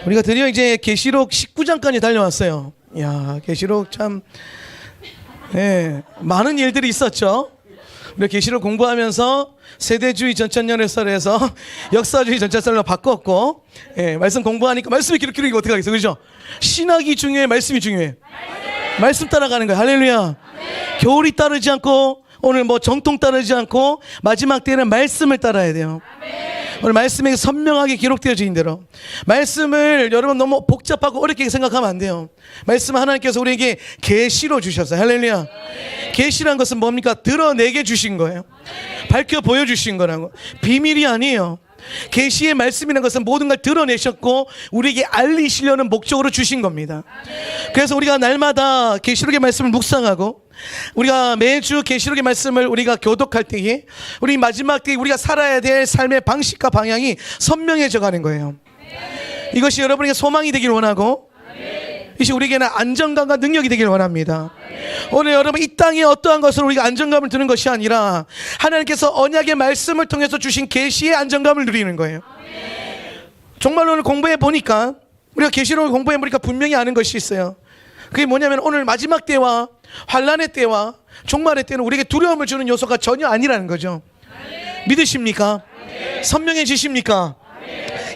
우리가 드디어 이제 계시록 19장까지 달려왔어요. 야, 계시록 참 많은 일들이 있었죠. 우리가 계시록 공부하면서 세대주의 전천연애설에서 역사주의 전천연애설로 바꿨고, 말씀 공부하니까 말씀이 기록이 어떻게 하겠어요, 그렇죠? 신학이 중요해, 말씀이 중요해? 말씀 따라가는 거예요. 할렐루야. 교리 따르지 않고, 오늘 뭐 정통 따르지 않고, 마지막 때는 말씀을 따라야 돼요. 오늘 말씀에 선명하게 기록되어진 대로 말씀을 여러분 너무 복잡하고 어렵게 생각하면 안 돼요. 말씀은 하나님께서 우리에게 계시로 주셨어요. 할렐루야. 계시란 것은 뭡니까? 드러내게 주신 거예요. 밝혀 보여주신 거라고. 비밀이 아니에요. 계시의 말씀이라는 것은 모든 걸 드러내셨고 우리에게 알리시려는 목적으로 주신 겁니다. 그래서 우리가 날마다 계시록의 말씀을 묵상하고 우리가 매주 계시록의 말씀을 우리가 교독할 때에 우리 마지막 때에 우리가 살아야 될 삶의 방식과 방향이 선명해져 가는 거예요. 이것이 여러분에게 소망이 되길 원하고 이것이 우리에게는 안정감과 능력이 되길 원합니다. 오늘 여러분 이 땅에 어떠한 것으로 우리가 안정감을 두는 것이 아니라 하나님께서 언약의 말씀을 통해서 주신 계시의 안정감을 누리는 거예요. 정말로 오늘 공부해 보니까 우리가 계시록을 공부해 보니까 분명히 아는 것이 있어요. 그게 뭐냐면 오늘 마지막 때와 환란의 때와 종말의 때는 우리에게 두려움을 주는 요소가 전혀 아니라는 거죠. 믿으십니까? 선명해지십니까?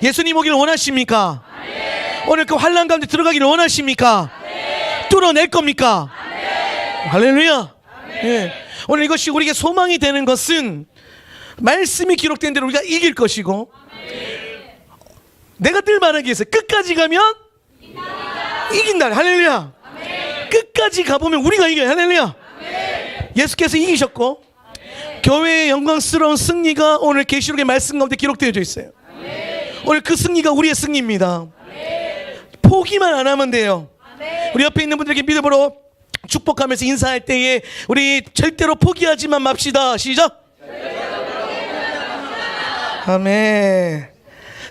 예수님 오기를 원하십니까? 오늘 그 환란 가운데 들어가기를 원하십니까? 뚫어낼 겁니까? 할렐루야. 오늘 이것이 우리에게 소망이 되는 것은 말씀이 기록된 대로 우리가 이길 것이고 내가 늘 말하는 게 있어요. 끝까지 가면 이긴다. 할렐루야. 끝까지 가보면 우리가 이겨요. 할렐루야. 예수께서 이기셨고 교회의 영광스러운 승리가 오늘 계시록의 말씀 가운데 기록되어져 있어요. 오늘 그 승리가 우리의 승리입니다. 포기만 안 하면 돼요. 우리 옆에 있는 분들에게 믿음으로 축복하면서 인사할 때에 우리 절대로 포기하지만 맙시다. 시작. 아멘.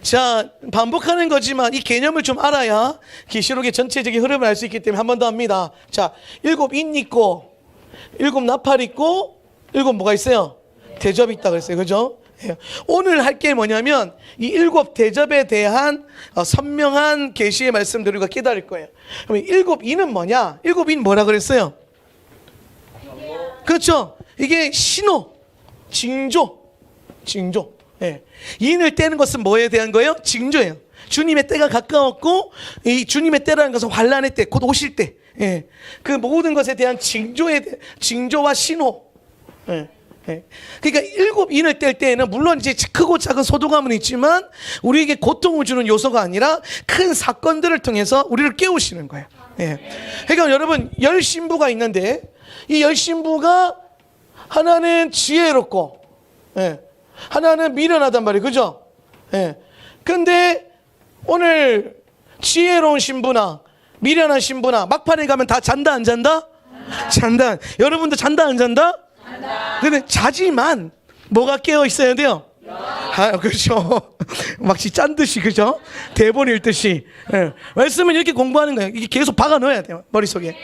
자, 반복하는 거지만 이 개념을 좀 알아야 계시록의 전체적인 흐름을 알 수 있기 때문에 한 번 더 합니다. 자, 7 인 있고 7 나팔 있고 7 뭐가 있어요? 대접이 있다 그랬어요. 그죠? 오늘 할 게 뭐냐면 이 7 대접에 대한 선명한 계시의 말씀들을 우리가 깨달을 거예요. 그럼 7 인은 뭐냐? 7 인 뭐라 그랬어요? 그렇죠? 이게 신호, 징조. 인을 떼는 것은 뭐에 대한 거예요? 징조예요. 주님의 때가 가까웠고 이 주님의 때라는 것은 환란의 때, 곧 오실 때, 그 모든 것에 대한 징조와 신호. 그러니까 7 인을 뗄 때에는 물론 이제 크고 작은 소동함은 있지만 우리에게 고통을 주는 요소가 아니라 큰 사건들을 통해서 우리를 깨우시는 거예요. 그러니까 여러분 10신부가 있는데 이 10신부가 하나는 지혜롭고 하나는 미련하단 말이에요. 그죠? 근데 오늘 지혜로운 신부나 미련한 신부나 막판에 가면 다 잔다 안 잔다? 잔다. 여러분도 잔다 안 잔다? 근데 자지만 뭐가 깨어 있어야 돼요? 그렇죠. 마치 짠 듯이, 그죠? 대본 읽듯이. 말씀은 이렇게 공부하는 거예요. 이게 계속 박아 넣어야 돼요, 머릿속에.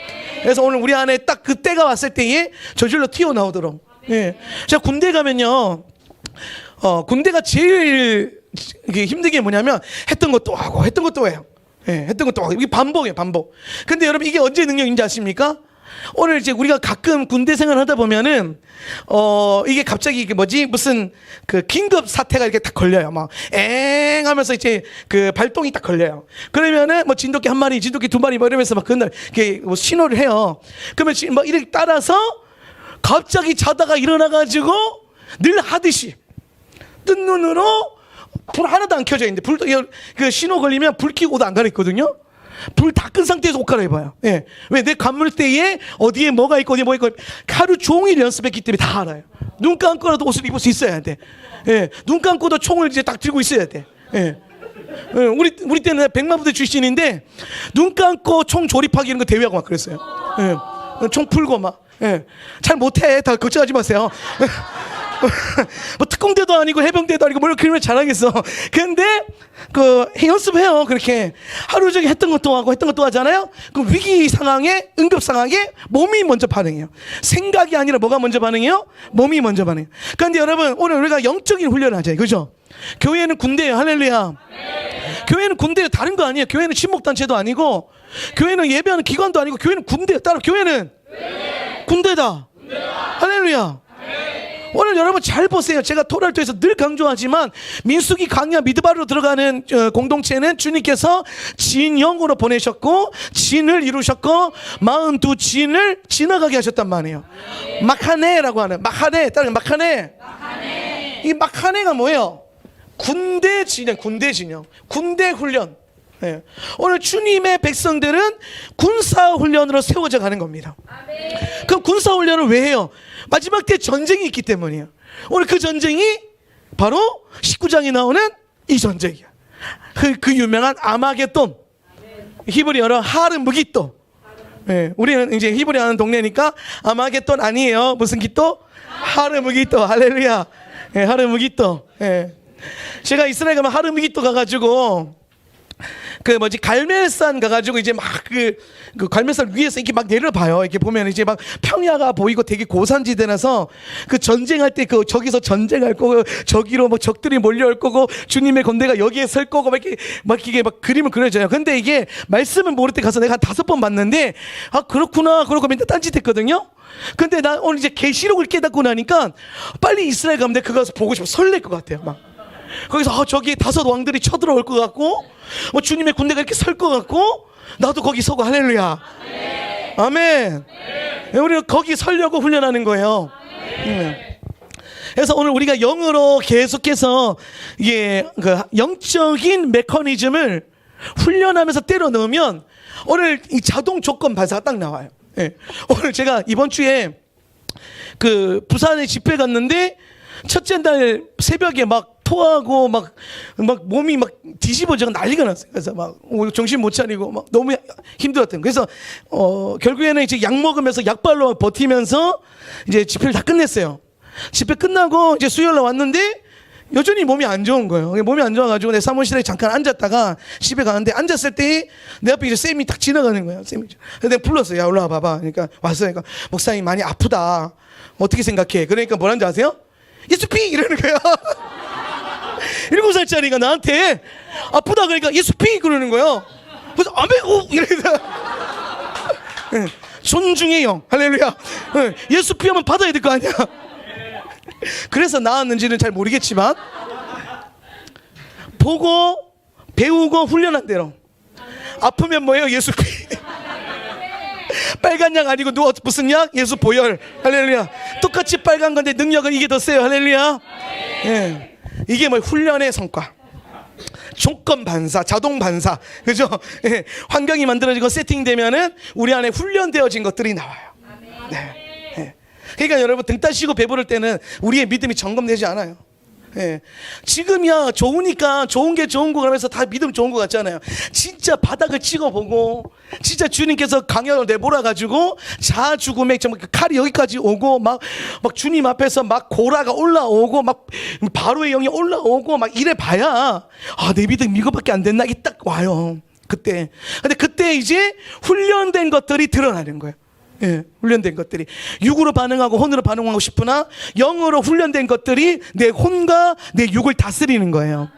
그래서 오늘 우리 안에 딱 그 때가 왔을 때에 저절로 튀어나오도록. 제가 군대 가면요, 군대가 제일 힘든 게 뭐냐면 했던 것도 하고 했던 것도 해요. 했던 것도 하고. 이게 반복이에요, 반복. 근데 여러분 이게 언제 능력인지 아십니까? 오늘 이제 우리가 가끔 군대 생활 하다 보면은 이게 갑자기 이게 뭐지 무슨 그 긴급 사태가 이렇게 딱 걸려요. 막 엥 하면서 이제 그 발동이 딱 걸려요. 그러면은 뭐 진돗개 한 마리, 진돗개 두 마리 뭐 이러면서 막 그날 이렇게 뭐 신호를 해요. 그러면 뭐 이렇게 따라서 갑자기 자다가 일어나가지고 늘 하듯이 뜬 눈으로 불 하나도 안 켜져 있는데 불 그 신호 걸리면 불 켜고 옷 안 갈아입거든요. 불 다 끈 상태에서 옷 갈아입어요. 왜? 내 관물대에 어디에 뭐가 있고 어디에 뭐 있고 하루 종일 연습했기 때문에 다 알아요. 눈 감고라도 옷을 입을 수 있어야 돼. 눈 감고도 총을 이제 딱 들고 있어야 돼. 우리 때는 백마부대 출신인데 눈 감고 총 조립하기 이런 거 대회하고 막 그랬어요. 총 풀고 막. 잘 못해. 다 걱정하지 마세요. 뭐 특공대도 아니고 해병대도 아니고 뭘 그러면 잘하겠어. 근데 그 연습해요. 그렇게 하루 종일 했던 것도 하고 했던 것도 하잖아요. 그럼 위기 상황에, 응급 상황에 몸이 먼저 반응해요. 생각이 아니라 뭐가 먼저 반응해요? 몸이 먼저 반응해요. 그런데 여러분 오늘 우리가 영적인 훈련을 하잖아요. 그죠? 교회는 군대예요. 할렐루야. 교회는 군대예요. 다른 거 아니에요. 교회는 친목단체도 아니고, 교회는 예배하는 기관도 아니고, 교회는 군대예요. 따라 교회는 군대다. 할렐루야. 오늘 여러분 잘 보세요. 제가 토랄토에서 늘 강조하지만 민수기 강야 미드바로 들어가는 공동체는 주님께서 진영으로 보내셨고 진을 이루셨고 42 진을 지나가게 하셨단 말이에요. 마카네라고 하는 마카네, 따라 마카네. 이 마카네가 뭐예요? 군대 진영, 군대 진영, 군대 훈련. 네. 오늘 주님의 백성들은 군사훈련으로 세워져 가는 겁니다. 그럼 군사훈련을 왜 해요? 마지막 때 전쟁이 있기 때문이에요. 오늘 그 전쟁이 바로 19장에 나오는 이 전쟁이야. 그 유명한 아마겟돈. 히브리어로 하르무깃도. 네. 우리는 이제 히브리 하는 동네니까 아마겟돈 아니에요. 무슨 기도? 하르무깃도. 할렐루야. 네, 하르무깃도. 네. 제가 이스라엘 가면 하르무깃도 가가지고 갈멜산 가가지고 이제 막 그 갈멜산 위에서 이렇게 막 내려봐요. 이렇게 보면 이제 막 평야가 보이고 되게 고산지대라서 그 전쟁할 때 저기서 전쟁할 거고 저기로 막 적들이 몰려올 거고 주님의 군대가 여기에 설 거고 막 이게 막 그림을 그려져요. 근데 이게 말씀을 모를 때 가서 내가 한 5번 봤는데 아 그렇구나 그러고 맨날 딴짓했거든요. 근데 나 오늘 이제 계시록을 깨닫고 나니까 빨리 이스라엘 가면 내가 그거 가서 보고 싶어 설렐 것 같아요. 막 거기서 저기 5 왕들이 쳐들어올 것 같고 뭐 주님의 군대가 이렇게 설 것 같고 나도 거기 서고 할렐루야. 아멘. 우리는 거기 서려고 훈련하는 거예요. 그래서 오늘 우리가 영으로 계속해서 이게 그 영적인 메커니즘을 훈련하면서 때려 넣으면 오늘 이 자동 조건 반사가 딱 나와요. 오늘 제가 이번 주에 그 부산에 집회 갔는데 첫째 날 새벽에 막 토하고 막 몸이 막 뒤집어져 난리가 났어요. 그래서 막 정신 못 차리고 막 너무 힘들었던. 그래서 결국에는 이제 약 먹으면서 약발로 버티면서 이제 집회를 다 끝냈어요. 집회 끝나고 이제 수요일날 왔는데 여전히 몸이 안 좋은 거예요. 몸이 안 좋아가지고 내 사무실에 잠깐 앉았다가 집에 가는데 앉았을 때 내 앞에 이제 쌤이 딱 지나가는 거예요. 쌤이. 그래서 내가 불렀어요. 야 올라와 봐봐. 그러니까 왔어요. 그러니까 목사님 많이 아프다. 어떻게 생각해? 그러니까 뭐라는지 아세요? 예수피 이러는 거예요. 7살짜리가 나한테 아프다 그러니까 예수피 그러는 거예요. 그래서 아멘 이러면서 존중해요. 할렐루야. 예수피 하면 받아야 될 거 아니야. 그래서 나았는지는 잘 모르겠지만 보고 배우고 훈련한 대로 아프면 뭐예요? 예수피. 빨간 약 아니고 무슨 약? 예수 보혈. 할렐루야. 똑같이 빨간 건데 능력은 이게 더 세요. 할렐루야. 예. 이게 뭐 훈련의 성과. 조건 반사, 자동 반사. 그죠? 예. 환경이 만들어지고 세팅되면은 우리 안에 훈련되어진 것들이 나와요. 네. 예. 그러니까 여러분 등 따시고 배부를 때는 우리의 믿음이 점검되지 않아요. 예. 지금이야 좋으니까 좋은 게 좋은 거 그러면서 다 믿음 좋은 거 같잖아요. 진짜 바닥을 찍어보고 진짜 주님께서 강연을 내몰아가지고 자죽음의 정말 칼이 여기까지 오고 막 주님 앞에서 막 고라가 올라오고 막 바로의 영이 올라오고 막 이래 봐야 아, 내 믿음 이거밖에 안 됐나 이게 딱 와요. 그때. 근데 그때 이제 훈련된 것들이 드러나는 거예요. 예, 훈련된 것들이 육으로 반응하고 혼으로 반응하고 싶으나 영으로 훈련된 것들이 내 혼과 내 육을 다스리는 거예요.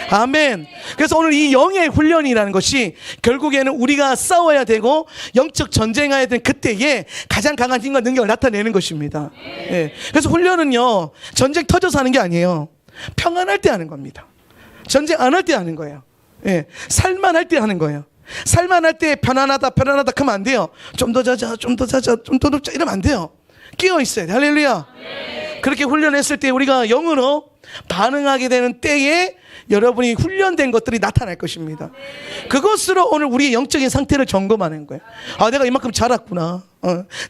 아멘. 그래서 오늘 이 영의 훈련이라는 것이 결국에는 우리가 싸워야 되고 영적 전쟁해야 되는 그때에 가장 강한 힘과 능력을 나타내는 것입니다. 예. 그래서 훈련은요 전쟁 터져서 하는 게 아니에요. 평안할 때 하는 겁니다. 전쟁 안 할 때 하는 거예요. 예. 살만할 때 하는 거예요. 살만할 때 편안하다 그러면 안 돼요. 좀 더 자자 좀 더 눕자 이러면 안 돼요. 끼어 있어야 돼. 할렐루야. 그렇게 훈련했을 때 우리가 영으로 반응하게 되는 때에 여러분이 훈련된 것들이 나타날 것입니다. 그것으로 오늘 우리의 영적인 상태를 점검하는 거예요. 아 내가 이만큼 자랐구나.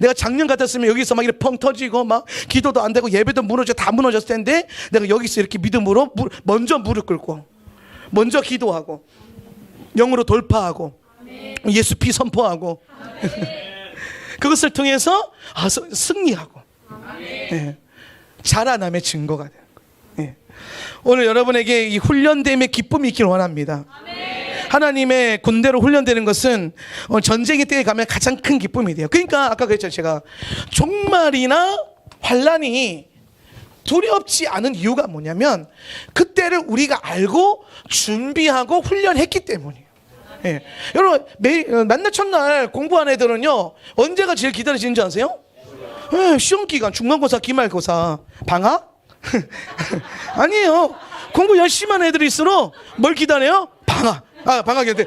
내가 작년 같았으면 여기서 막 이렇게 펑 터지고 막 기도도 안 되고 예배도 무너져 다 무너졌을 텐데 내가 여기서 이렇게 믿음으로 먼저 무릎 꿇고 먼저 기도하고 영으로 돌파하고 예수 피 선포하고 그것을 통해서 승리하고 예. 자라남의 증거가 되는 거예요. 예. 오늘 여러분에게 이 훈련됨의 기쁨이 있길 원합니다. 하나님의 군대로 훈련되는 것은 전쟁의 때에 가면 가장 큰 기쁨이 돼요. 그러니까 아까 그랬죠. 제가 종말이나 환란이 두렵지 않은 이유가 뭐냐면 그때를 우리가 알고 준비하고 훈련했기 때문이에요. 예. 여러분 맨날 첫날 공부한 애들은요 언제가 제일 기다려지는지 아세요? 예, 시험 기간, 중간고사, 기말고사, 방학? 아니에요. 공부 열심히 하는 애들일수록 뭘 기다려요? 방학. 방학인데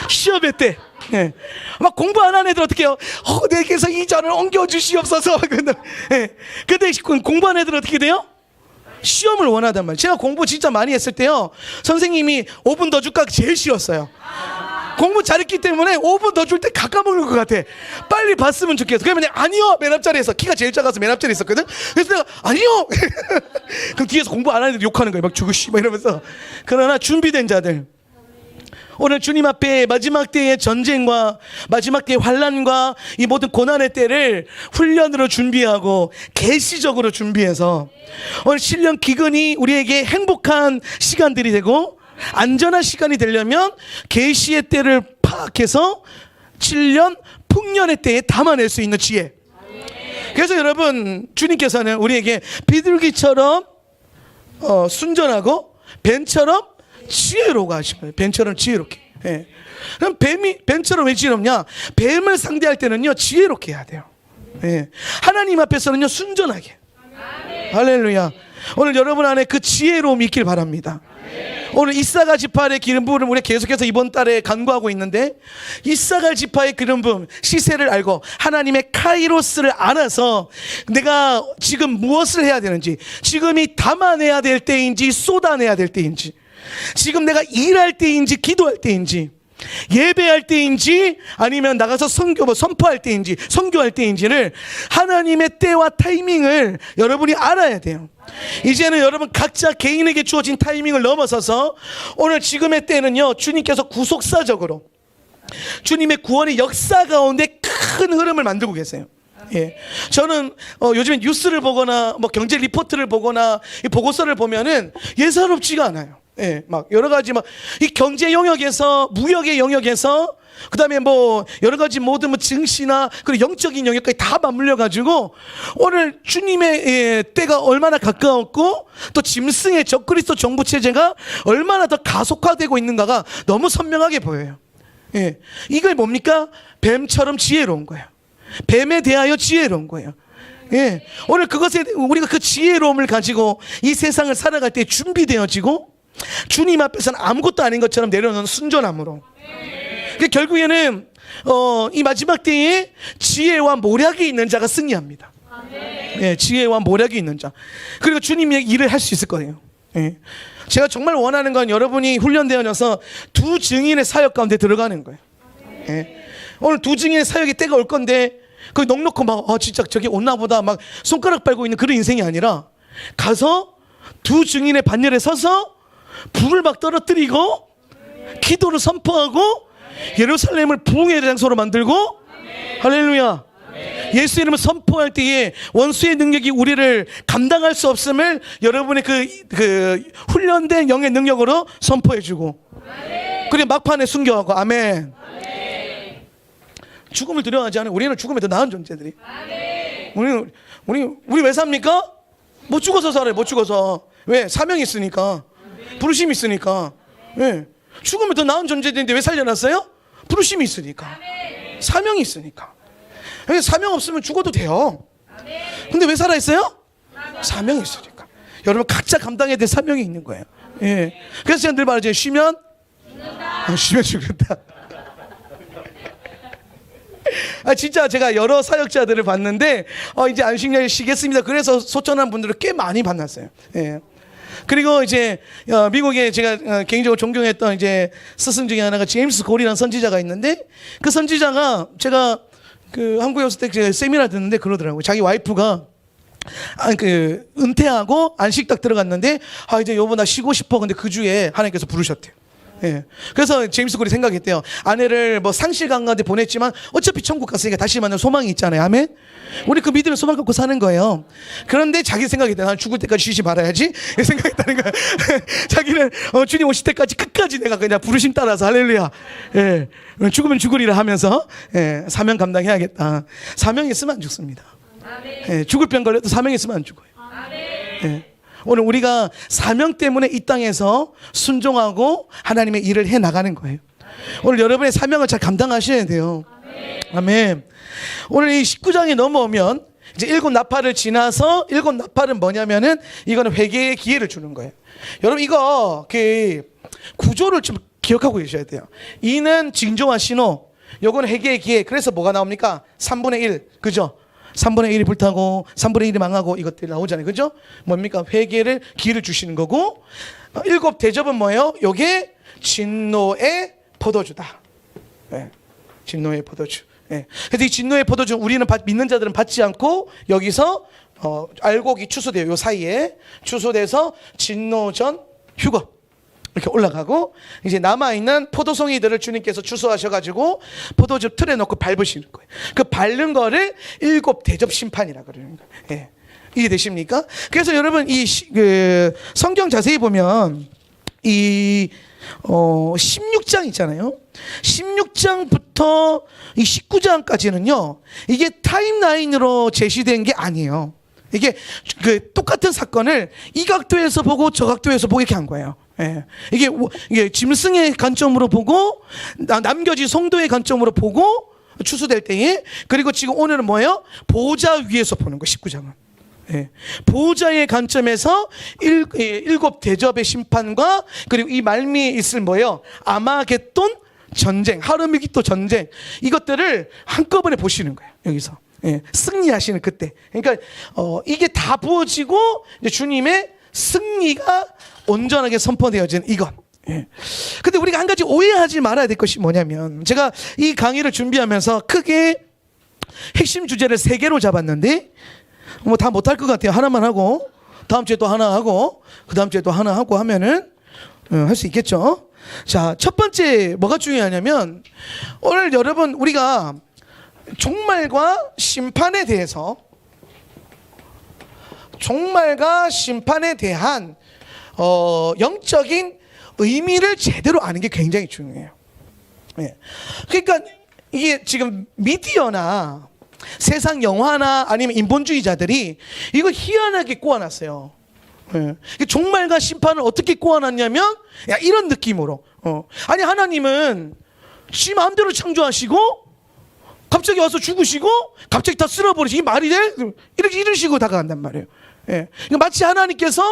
시험회 때. 예. 막 공부 안 하는 애들 어떻게 해요? 내게서 이 잔을 옮겨주시옵소서. 예. 근데 공부하는 애들 어떻게 돼요? 시험을 원하단 말이에요. 제가 공부 진짜 많이 했을 때요 선생님이 5분 더 줄까 제일 싫었어요. 공부 잘했기 때문에 5분 더 줄 때 가까먹을 것 같아. 빨리 봤으면 좋겠어. 그러면 아니요 맨 앞자리에서 키가 제일 작아서 맨 앞자리에 있었거든. 그래서 내가 아니요 그럼 뒤에서 공부 안 하는 애들 욕하는 거예요. 막 죽으시 막 이러면서. 그러나 준비된 자들, 오늘 주님 앞에 마지막 때의 전쟁과 마지막 때의 환난과 이 모든 고난의 때를 훈련으로 준비하고 계시적으로 준비해서 오늘 7년 기근이 우리에게 행복한 시간들이 되고 안전한 시간이 되려면 계시의 때를 파악해서 7년 풍년의 때에 담아낼 수 있는 지혜. 그래서 여러분 주님께서는 우리에게 비둘기처럼 순전하고 뱀처럼 지혜로우가 하신 거예요. 뱀처럼 지혜롭게. 예. 그럼 뱀처럼 왜 지혜롭냐? 뱀을 상대할 때는요 지혜롭게 해야 돼요. 예. 하나님 앞에서는요 순전하게. 할렐루야. 오늘 여러분 안에 그 지혜로움이 있길 바랍니다. 오늘 이사갈 지파의 기름 부음을 우리 계속해서 이번 달에 간구하고 있는데 이사갈 지파의 기름 부음 시세를 알고 하나님의 카이로스를 알아서 내가 지금 무엇을 해야 되는지, 지금이 담아내야 될 때인지 쏟아내야 될 때인지, 지금 내가 일할 때인지 기도할 때인지, 예배할 때인지 아니면 나가서 선포할 때인지 선교할 때인지를 하나님의 때와 타이밍을 여러분이 알아야 돼요. 이제는 여러분 각자 개인에게 주어진 타이밍을 넘어서서 오늘 지금의 때는요 주님께서 구속사적으로 주님의 구원의 역사 가운데 큰 흐름을 만들고 계세요. 예. 저는 요즘에 뉴스를 보거나 뭐 경제 리포트를 보거나 이 보고서를 보면은 예사롭지가 않아요. 예, 막 여러 가지 막 이 경제 영역에서 무역의 영역에서 그다음에 뭐 여러 가지 모든 뭐 증시나 그리고 영적인 영역까지 다 맞물려 가지고 오늘 주님의 때가 얼마나 가까웠고 또 짐승의 적그리스도 정부 체제가 얼마나 더 가속화되고 있는가가 너무 선명하게 보여요. 예, 이걸 뭡니까? 뱀처럼 지혜로운 거예요. 뱀에 대하여 지혜로운 거예요. 예, 오늘 그것에 우리가 그 지혜로움을 가지고 이 세상을 살아갈 때 준비되어지고 주님 앞에서는 아무것도 아닌 것처럼 내려놓는 순전함으로. 결국에는 이 마지막 때에 지혜와 모략이 있는 자가 승리합니다. 예, 지혜와 모략이 있는 자. 그리고 주님의 일을 할 수 있을 거예요. 예. 제가 정말 원하는 건 여러분이 훈련되어져서 두 증인의 사역 가운데 들어가는 거예요. 예. 오늘 두 증인의 사역의 때가 올 건데 그 넉넉고 막 진짜 저기 온나 보다 막 손가락 빨고 있는 그런 인생이 아니라 가서 두 증인의 반열에 서서 불을 막 떨어뜨리고 기도를 선포하고 예루살렘을 부흥의 장소로 만들고 할렐루야. 예수 이름을 선포할 때에 원수의 능력이 우리를 감당할 수 없음을 여러분의 그 훈련된 영의 능력으로 선포해주고 그리고 막판에 순교하고 아멘. 죽음을 두려워하지 않아요. 우리는 죽음에 더 나은 존재들이. 우리 왜 삽니까? 못 죽어서 살아요. 못 죽어서. 왜? 사명이 있으니까. 부르심이 있으니까. 예. 죽으면 더 나은 존재들인데 왜 살려놨어요? 부르심이 있으니까. 사명이 있으니까. 사명 없으면 죽어도 돼요. 근데 왜 살아있어요? 사명이 있으니까. 여러분 각자 감당해야 될 사명이 있는 거예요. 예. 그래서 제가 늘 말하죠. 쉬면 죽는다. 진짜 제가 여러 사역자들을 봤는데 이제 안식년에 쉬겠습니다. 그래서 소천한 분들을 꽤 많이 만났어요. 예. 그리고 이제 미국에 제가 개인적으로 존경했던 이제 스승 중에 하나가 제임스 골이라는 선지자가 있는데 그 선지자가 제가 그 한국에 왔을 때 제가 세미나 듣는데 그러더라고요. 자기 와이프가 은퇴하고 안식 딱 들어갔는데 이제 여보 나 쉬고 싶어. 근데 그 주에 하나님께서 부르셨대요. 예. 그래서 제임스 골이 생각했대요. 아내를 뭐 상실 강가한테 보냈지만 어차피 천국 갔으니까 다시 만날 소망이 있잖아요. 아멘. 우리 그 믿음의 소망 갖고 사는 거예요. 그런데 자기 생각했대. 난 죽을 때까지 쉬지 말아야지. 생각했다는 거야. 자기는 주님 오실 때까지 끝까지 내가 그냥 부르심 따라서 할렐루야. 예. 죽으면 죽으리라 하면서 사명 감당해야겠다. 사명이 있으면 안 죽습니다. 예, 죽을 병 걸려도 사명 있으면 안 죽어요. 예. 오늘 우리가 사명 때문에 이 땅에서 순종하고 하나님의 일을 해 나가는 거예요. 오늘 여러분의 사명을 잘 감당하셔야 돼요. 아멘. 오늘 이 19장이 넘어오면 이제 7 나팔을 지나서 7 나팔은 뭐냐면은 이거는 회개의 기회를 주는 거예요. 여러분 이거 그 구조를 좀 기억하고 계셔야 돼요. 이는 징조와 신호, 요거는 회개의 기회. 그래서 뭐가 나옵니까? 3분의 1, 그죠? 3분의 1이 불타고 3분의 1이 망하고 이것들이 나오잖아요. 그죠? 뭡니까? 회개를 기회를 주시는 거고, 7 대접은 뭐예요? 요게 진노의 포도주다. 네. 진노의 포도주. 네. 근데 이 진노의 포도주 우리는 믿는 자들은 받지 않고 여기서 알곡이 추수돼요. 요 사이에 추수돼서 진노전 휴거 이렇게 올라가고, 이제 남아있는 포도송이들을 주님께서 추수하셔가지고 포도주 틀에 넣고 밟으시는 거예요. 그 밟는 거를 7 대접 심판이라 그러는 거예요. 예. 이해되십니까? 그래서 여러분 성경 자세히 보면 이 16장 있잖아요. 16장부터 이 19장까지는요, 이게 타임라인으로 제시된 게 아니에요. 이게 그 똑같은 사건을 이 각도에서 보고 저 각도에서 보고 이렇게 한 거예요. 예. 이게 짐승의 관점으로 보고 남겨진 성도의 관점으로 보고 추수될 때에, 그리고 지금 오늘은 뭐예요? 보호자 위에서 보는 거예요. 19장은. 예. 보호자의 관점에서 7 대접의 심판과 그리고 이 말미에 있을 뭐예요? 아마겟돈 전쟁, 하르미기토 전쟁, 이것들을 한꺼번에 보시는 거예요. 여기서. 예. 승리하시는 그때. 그러니까 이게 다 부어지고 이제 주님의 승리가 온전하게 선포되어진 이것. 예. 근데 우리가 한 가지 오해하지 말아야 될 것이 뭐냐면, 제가 이 강의를 준비하면서 크게 핵심 주제를 3개로 잡았는데 뭐 다 못할 것 같아요. 하나만 하고 다음 주에 또 하나 하고 그 다음 주에 또 하나 하고 하면은 할 수 있겠죠. 자, 첫 번째 뭐가 중요하냐면, 오늘 여러분 우리가 종말과 심판에 대해서, 종말과 심판에 대한 영적인 의미를 제대로 아는 게 굉장히 중요해요. 예. 그러니까 이게 지금 미디어나 세상 영화나 아니면 인본주의자들이 이걸 희한하게 꼬아놨어요. 예. 종말과 심판을 어떻게 꼬아놨냐면, 야, 이런 느낌으로. 아니, 하나님은 지 마음대로 창조하시고 갑자기 와서 죽으시고 갑자기 다 쓸어버리시. 이 말이 돼? 이런 식으로 다가간단 말이에요. 예. 그러니까 마치 하나님께서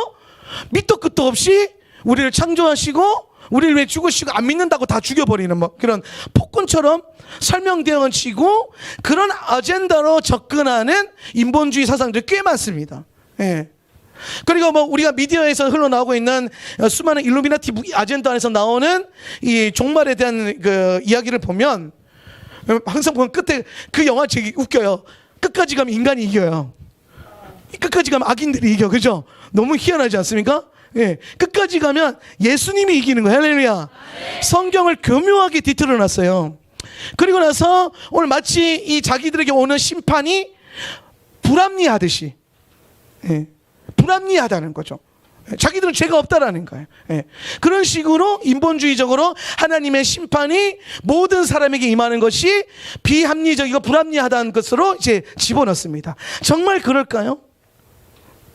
밑도 끝도 없이 우리를 창조하시고 우리를 왜 죽으시고 안 믿는다고 다 죽여버리는 뭐 그런 폭군처럼 설명되어 지고, 그런 아젠다로 접근하는 인본주의 사상들이 꽤 많습니다. 예. 그리고 뭐 우리가 미디어에서 흘러나오고 있는 수많은 일루미나티 아젠다 안에서 나오는 이 종말에 대한 그 이야기를 보면, 항상 보면 끝에 그 영화 되게 웃겨요. 끝까지 가면 인간이 이겨요. 끝까지 가면 악인들이 이겨. 그죠? 너무 희한하지 않습니까? 예. 끝까지 가면 예수님이 이기는 거예요. 할렐루야. 성경을 교묘하게 뒤틀어 놨어요. 그리고 나서 오늘 마치 이 자기들에게 오는 심판이 불합리하듯이, 예. 불합리하다는 거죠. 자기들은 죄가 없다라는 거예요. 예. 그런 식으로 인본주의적으로 하나님의 심판이 모든 사람에게 임하는 것이 비합리적이고 불합리하다는 것으로 이제 집어넣습니다. 정말 그럴까요?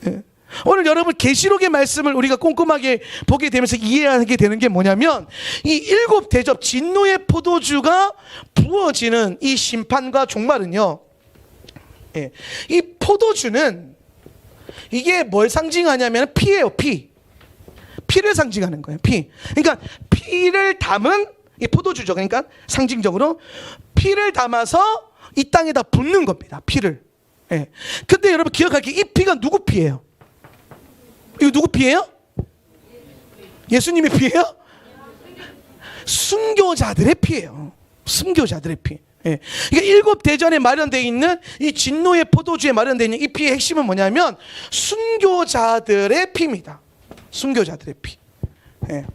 예. 오늘 여러분 계시록의 말씀을 우리가 꼼꼼하게 보게 되면서 이해하게 되는 게 뭐냐면, 이 7 대접 진노의 포도주가 부어지는 이 심판과 종말은요, 예. 이 포도주는 이게 뭘 상징하냐면 피예요. 피를 상징하는 거예요. 피. 그러니까 피를 담은 이 포도주죠. 그러니까 상징적으로 피를 담아서 이 땅에다 붓는 겁니다. 피를. 예. 근데 여러분 기억할 게, 이 피가 누구 피예요? 이거 누구 피예요? 예수님의 피예요? 순교자들의 피예요. 순교자들의 피. 예. 그러니까 7 대전에 마련되어 있는 이 진노의 포도주에 마련되어 있는 이 피의 핵심은 뭐냐면 순교자들의 피입니다. 순교자들의 피. 예.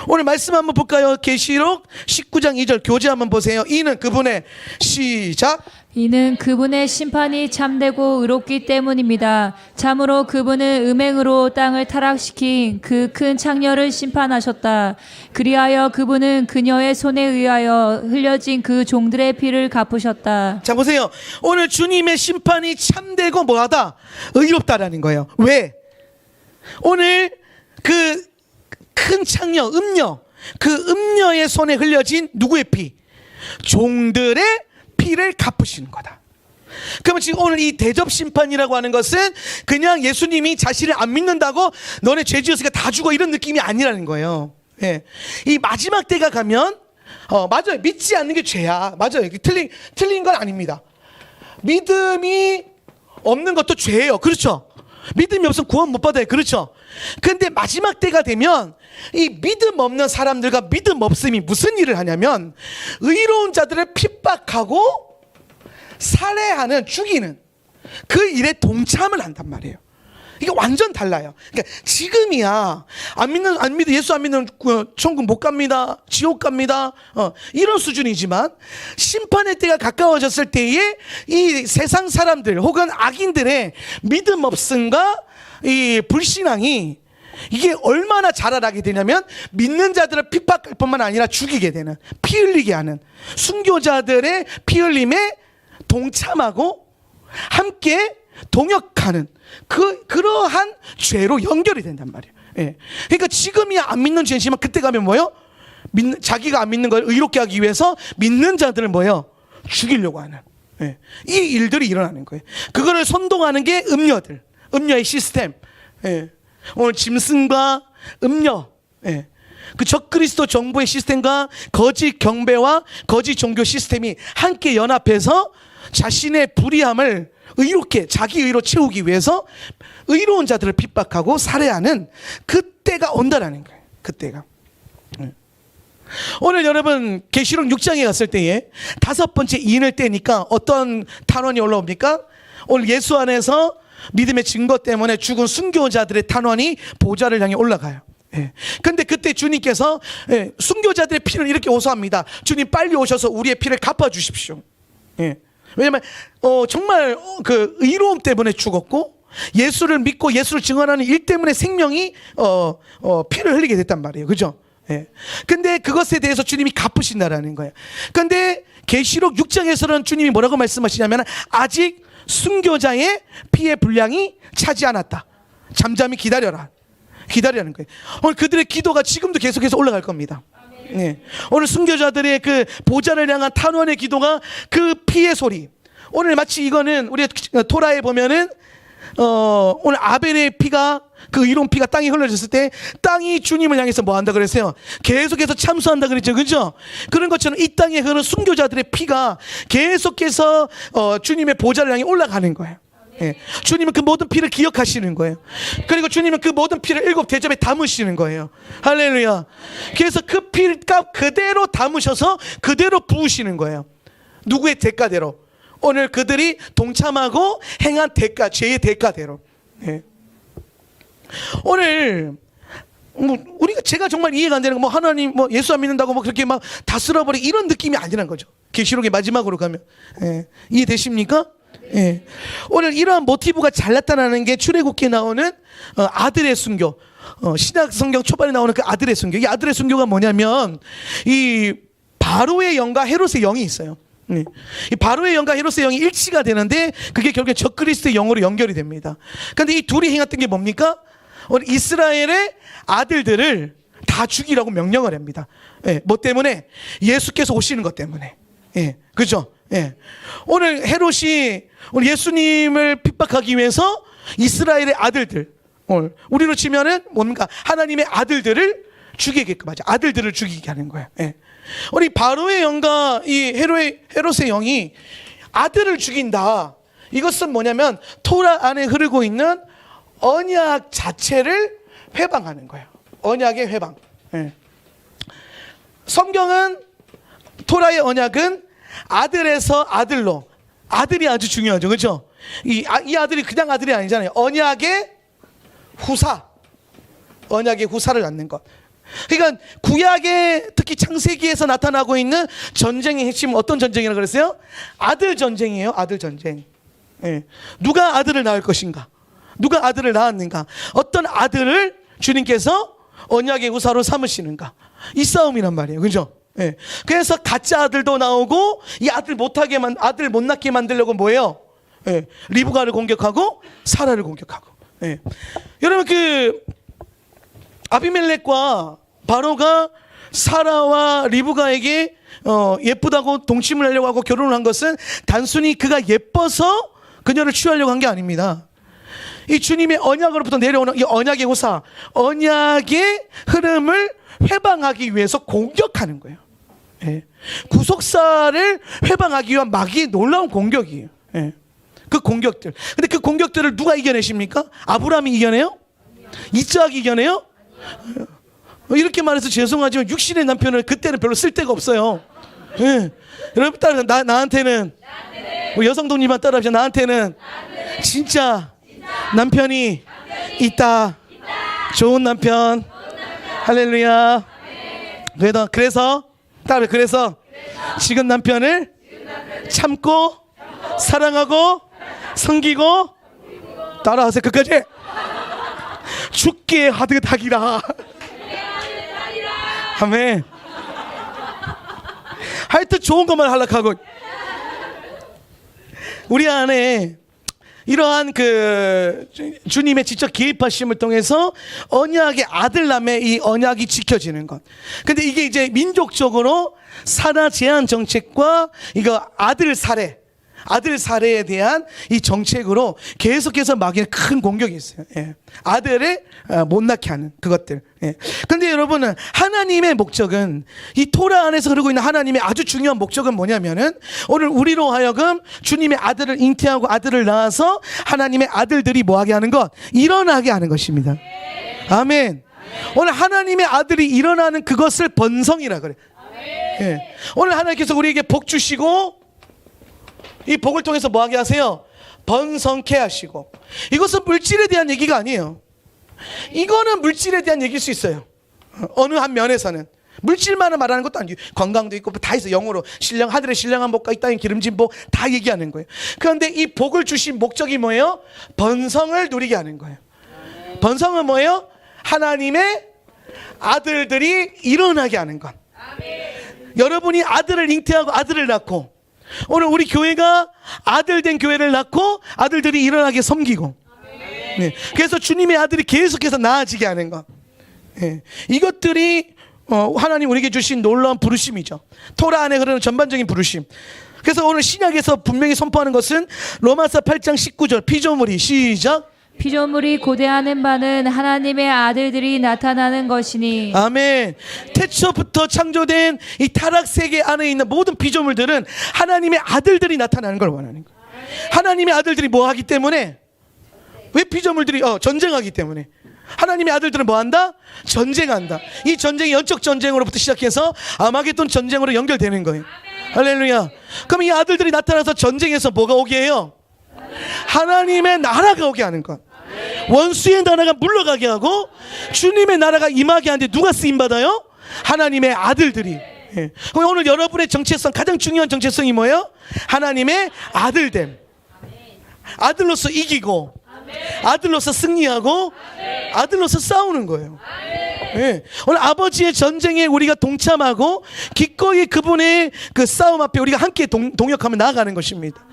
오늘 말씀 한번 볼까요? 계시록 19장 2절 교재 한번 보세요. 이는 그분의 시작 이는 그분의 심판이 참되고 의롭기 때문입니다. 참으로 그분은 음행으로 땅을 타락시킨 그 큰 창녀를 심판하셨다. 그리하여 그분은 그녀의 손에 의하여 흘려진 그 종들의 피를 갚으셨다. 자, 보세요. 오늘 주님의 심판이 참되고 뭐하다? 의롭다라는 거예요. 왜? 오늘 그 큰 창녀, 음녀, 그 음녀의 손에 흘려진 누구의 피? 종들의 피를 갚으시는 거다. 그러면 지금 오늘 이 대접 심판이라고 하는 것은 그냥 예수님이 자신을 안 믿는다고 너네 죄 지었으니까 다 죽어 이런 느낌이 아니라는 거예요. 예. 이 마지막 때가 가면 맞아요. 믿지 않는 게 죄야. 맞아요. 틀린 건 아닙니다. 믿음이 없는 것도 죄예요. 그렇죠? 믿음이 없으면 구원 못 받아요. 그렇죠? 근데 마지막 때가 되면 이 믿음 없는 사람들과 믿음 없음이 무슨 일을 하냐면 의로운 자들을 핍박하고 살해하는, 죽이는 그 일에 동참을 한단 말이에요. 이게 완전 달라요. 그러니까 지금이야 예수 안 믿는 천국 못 갑니다, 지옥 갑니다, 이런 수준이지만 심판의 때가 가까워졌을 때에 이 세상 사람들 혹은 악인들의 믿음 없음과 이 불신앙이 이게 얼마나 자라나게 되냐면 믿는 자들을 핍박할 뿐만 아니라 죽이게 되는, 피 흘리게 하는, 순교자들의 피 흘림에 동참하고 함께 동역하는 그러한 죄로 연결이 된단 말이에요. 예. 그러니까 지금이야 안 믿는 죄지만 그때 가면 뭐요? 자기가 안 믿는 걸 의롭게 하기 위해서 믿는 자들을 뭐요? 죽이려고 하는, 예. 이 일들이 일어나는 거예요. 그거를 선동하는 게 음녀들, 음녀의 시스템. 예. 오늘 짐승과 음녀, 예. 그 적그리스도 정부의 시스템과 거짓 경배와 거짓 종교 시스템이 함께 연합해서 자신의 불의함을 의롭게 자기 의로 채우기 위해서 의로운 자들을 핍박하고 살해하는 그때가 온다라는 거예요. 그때가. 오늘 여러분 계시록 6장에 갔을 때에 5번째 인을 떼니까 어떤 탄원이 올라옵니까? 오늘 예수 안에서 믿음의 증거 때문에 죽은 순교자들의 탄원이 보좌를 향해 올라가요. 근데 그때 주님께서 순교자들의 피를 이렇게 호소합니다. 주님 빨리 오셔서 우리의 피를 갚아주십시오. 왜냐하면 정말 그 의로움 때문에 죽었고 예수를 믿고 예수를 증언하는 일 때문에 생명이 피를 흘리게 됐단 말이에요. 그죠? 근데 그것에 대해서 주님이 갚으신다라는 거예요. 근데 계시록 6장에서는 주님이 뭐라고 말씀하시냐면 아직 순교자의 피의 분량이 차지 않았다. 잠잠히 기다리라는 거예요. 오늘 그들의 기도가 지금도 계속해서 올라갈 겁니다. 네. 오늘 순교자들의 그 보좌를 향한 탄원의 기도가 그 피의 소리. 오늘 마치 이거는 우리 토라에 보면은 오늘 아벨의 피가, 그 의로운 피가 땅에 흘러졌을 때 땅이 주님을 향해서 뭐 한다 그랬어요? 계속해서 참수한다 그랬죠. 그죠? 그런 것처럼 이 땅에 흐르는 순교자들의 피가 계속해서 주님의 보좌를 향해 올라가는 거예요. 예. 주님은 그 모든 피를 기억하시는 거예요. 그리고 주님은 그 모든 피를 7 대접에 담으시는 거예요. 할렐루야. 그래서 그 피값 그대로 담으셔서 그대로 부으시는 거예요. 누구의 대가대로? 오늘 그들이 동참하고 행한 대가, 죄의 대가대로. 예. 오늘 제가 정말 이해가 안 되는 거 하나님 예수 안 믿는다고 그렇게 막 다 쓸어버리 이런 느낌이 아니란 거죠. 계시록의 마지막으로 가면. 예. 이해되십니까? 예. 오늘 이러한 모티브가 잘 나타나는 게 출애굽기에 나오는 아들의 순교, 신약 성경 초반에 나오는 그 아들의 순교. 이 아들의 순교가 뭐냐면 이 바로의 영과 헤롯의 영이 있어요. 이 바로의 영과 헤롯의 영이 일치가 되는데 그게 결국에 적그리스도의 영으로 연결이 됩니다. 그런데 이 둘이 행했던 게 뭡니까? 오늘 이스라엘의 아들들을 다 죽이라고 명령을 합니다. 예. 뭐 때문에? 예수께서 오시는 것 때문에. 예. 그죠? 예. 오늘 헤롯이 오늘 예수님을 핍박하기 위해서 이스라엘의 아들들, 오늘 우리로 치면은 뭡니까? 하나님의 아들들을 죽이게끔 하죠. 아들들을 죽이게 하는 거예요. 예. 우리 바로의 영과 이 헤롯의 영이 아들을 죽인다. 이것은 뭐냐면 토라 안에 흐르고 있는 언약 자체를 회방하는 거예요. 언약의 회방. 예. 성경은 토라의 언약은 아들에서 아들로, 아들이 아주 중요하죠. 그렇죠? 이 아들이 그냥 아들이 아니잖아요. 언약의 후사, 언약의 후사를 낳는 것. 그러니까 구약의 특히 창세기에서 나타나고 있는 전쟁의 핵심은 어떤 전쟁이라고 그랬어요? 아들 전쟁이에요. 아들 전쟁. 예. 누가 아들을 낳을 것인가? 누가 아들을 낳았는가? 어떤 아들을 주님께서 언약의 우사로 삼으시는가? 이 싸움이란 말이에요. 그죠? 예. 그래서 가짜 아들도 나오고 이 아들 아들 못 낳게 만들려고 뭐예요? 예. 리브가를 공격하고 사라를 공격하고. 예. 여러분 아비멜렉과 바로가 사라와 리브가에게 예쁘다고 동침을 하려고 하고 결혼을 한 것은 단순히 그가 예뻐서 그녀를 취하려고 한 게 아닙니다. 이 주님의 언약으로부터 내려오는 이 언약의 호사, 언약의 흐름을 회방하기 위해서 공격하는 거예요. 예. 구속사를 회방하기 위한 마귀의 놀라운 공격이에요. 예. 그 공격들. 근데 그 공격들을 누가 이겨내십니까? 아브라함이 이겨내요? 이삭이 이겨내요? 이렇게 말해서 죄송하지만 육신의 남편은 그때는 별로 쓸데가 없어요. 예. 여러분 나한테는 우리 여성동님만 따라하시죠. 나한테는 진짜 남편이 있다. 좋은 남편. 할렐루야. 그래서 지금 남편을 참고 사랑하고 섬기고 따라하세요. 끝까지. 죽게 하듯 하기라. 아멘. 하여튼 좋은 것만 하려고. 우리 안에 이러한 주님의 직접 개입하심을 통해서 언약의 아들남의 이 언약이 지켜지는 것. 근데 이게 이제 민족적으로 사라 제한 정책과 이거 아들 살해에 대한 이 정책으로 계속해서 마귀는 큰 공격이 있어요. 예. 아들을 못 낳게 하는 그것들. 예. 근데 여러분은 하나님의 목적은 이 토라 안에서 흐르고 있는 하나님의 아주 중요한 목적은 뭐냐면은 오늘 우리로 하여금 주님의 아들을 잉태하고 아들을 낳아서 하나님의 아들들이 뭐하게 하는 것? 일어나게 하는 것입니다. 아멘. 오늘 하나님의 아들이 일어나는 그것을 번성이라 그래. 예. 오늘 하나님께서 우리에게 복 주시고 이 복을 통해서 뭐하게 하세요? 번성케 하시고. 이것은 물질에 대한 얘기가 아니에요. 이거는 물질에 대한 얘기일 수 있어요. 어느 한 면에서는 물질만을 말하는 것도 아니고 건강도 있고 다 있어. 영어로 하늘의 신령한 복과 이 땅의 기름진 복 다 얘기하는 거예요. 그런데 이 복을 주신 목적이 뭐예요? 번성을 누리게 하는 거예요. 번성은 뭐예요? 하나님의 아들들이 일어나게 하는 것. 여러분이 아들을 잉태하고 아들을 낳고 오늘 우리 교회가 아들된 교회를 낳고 아들들이 일어나게 섬기고, 네. 그래서 주님의 아들이 계속해서 나아지게 하는 것. 네. 이것들이 하나님 우리에게 주신 놀라운 부르심이죠. 토라 안에 흐르는 전반적인 부르심. 그래서 오늘 신약에서 분명히 선포하는 것은 로마서 8장 19절 피조물이 시작. 피조물이 고대하는 바는 하나님의 아들들이 나타나는 것이니. 아멘. 태초부터 창조된 이 타락 세계 안에 있는 모든 피조물들은 하나님의 아들들이 나타나는 걸 원하는 거예요. 하나님의 아들들이 뭐 하기 때문에? 왜 피조물들이 전쟁하기 때문에. 하나님의 아들들은 뭐 한다? 전쟁한다. 이 전쟁이 영적 전쟁으로부터 시작해서 아마겟돈 전쟁으로 연결되는 거예요. 할렐루야. 그럼 이 아들들이 나타나서 전쟁에서 뭐가 오게 해요? 하나님의 나라가 오게 하는 것. 원수의 나라가 물러가게 하고 주님의 나라가 임하게 하는데 누가 쓰임받아요? 하나님의 아들들이. 예. 그럼 오늘 여러분의 정체성, 가장 중요한 정체성이 뭐예요? 하나님의 아들됨. 아들로서 이기고 아들로서 승리하고 아들로서 싸우는 거예요. 예. 오늘 아버지의 전쟁에 우리가 동참하고 기꺼이 그분의 그 싸움 앞에 우리가 함께 동역하며 나아가는 것입니다.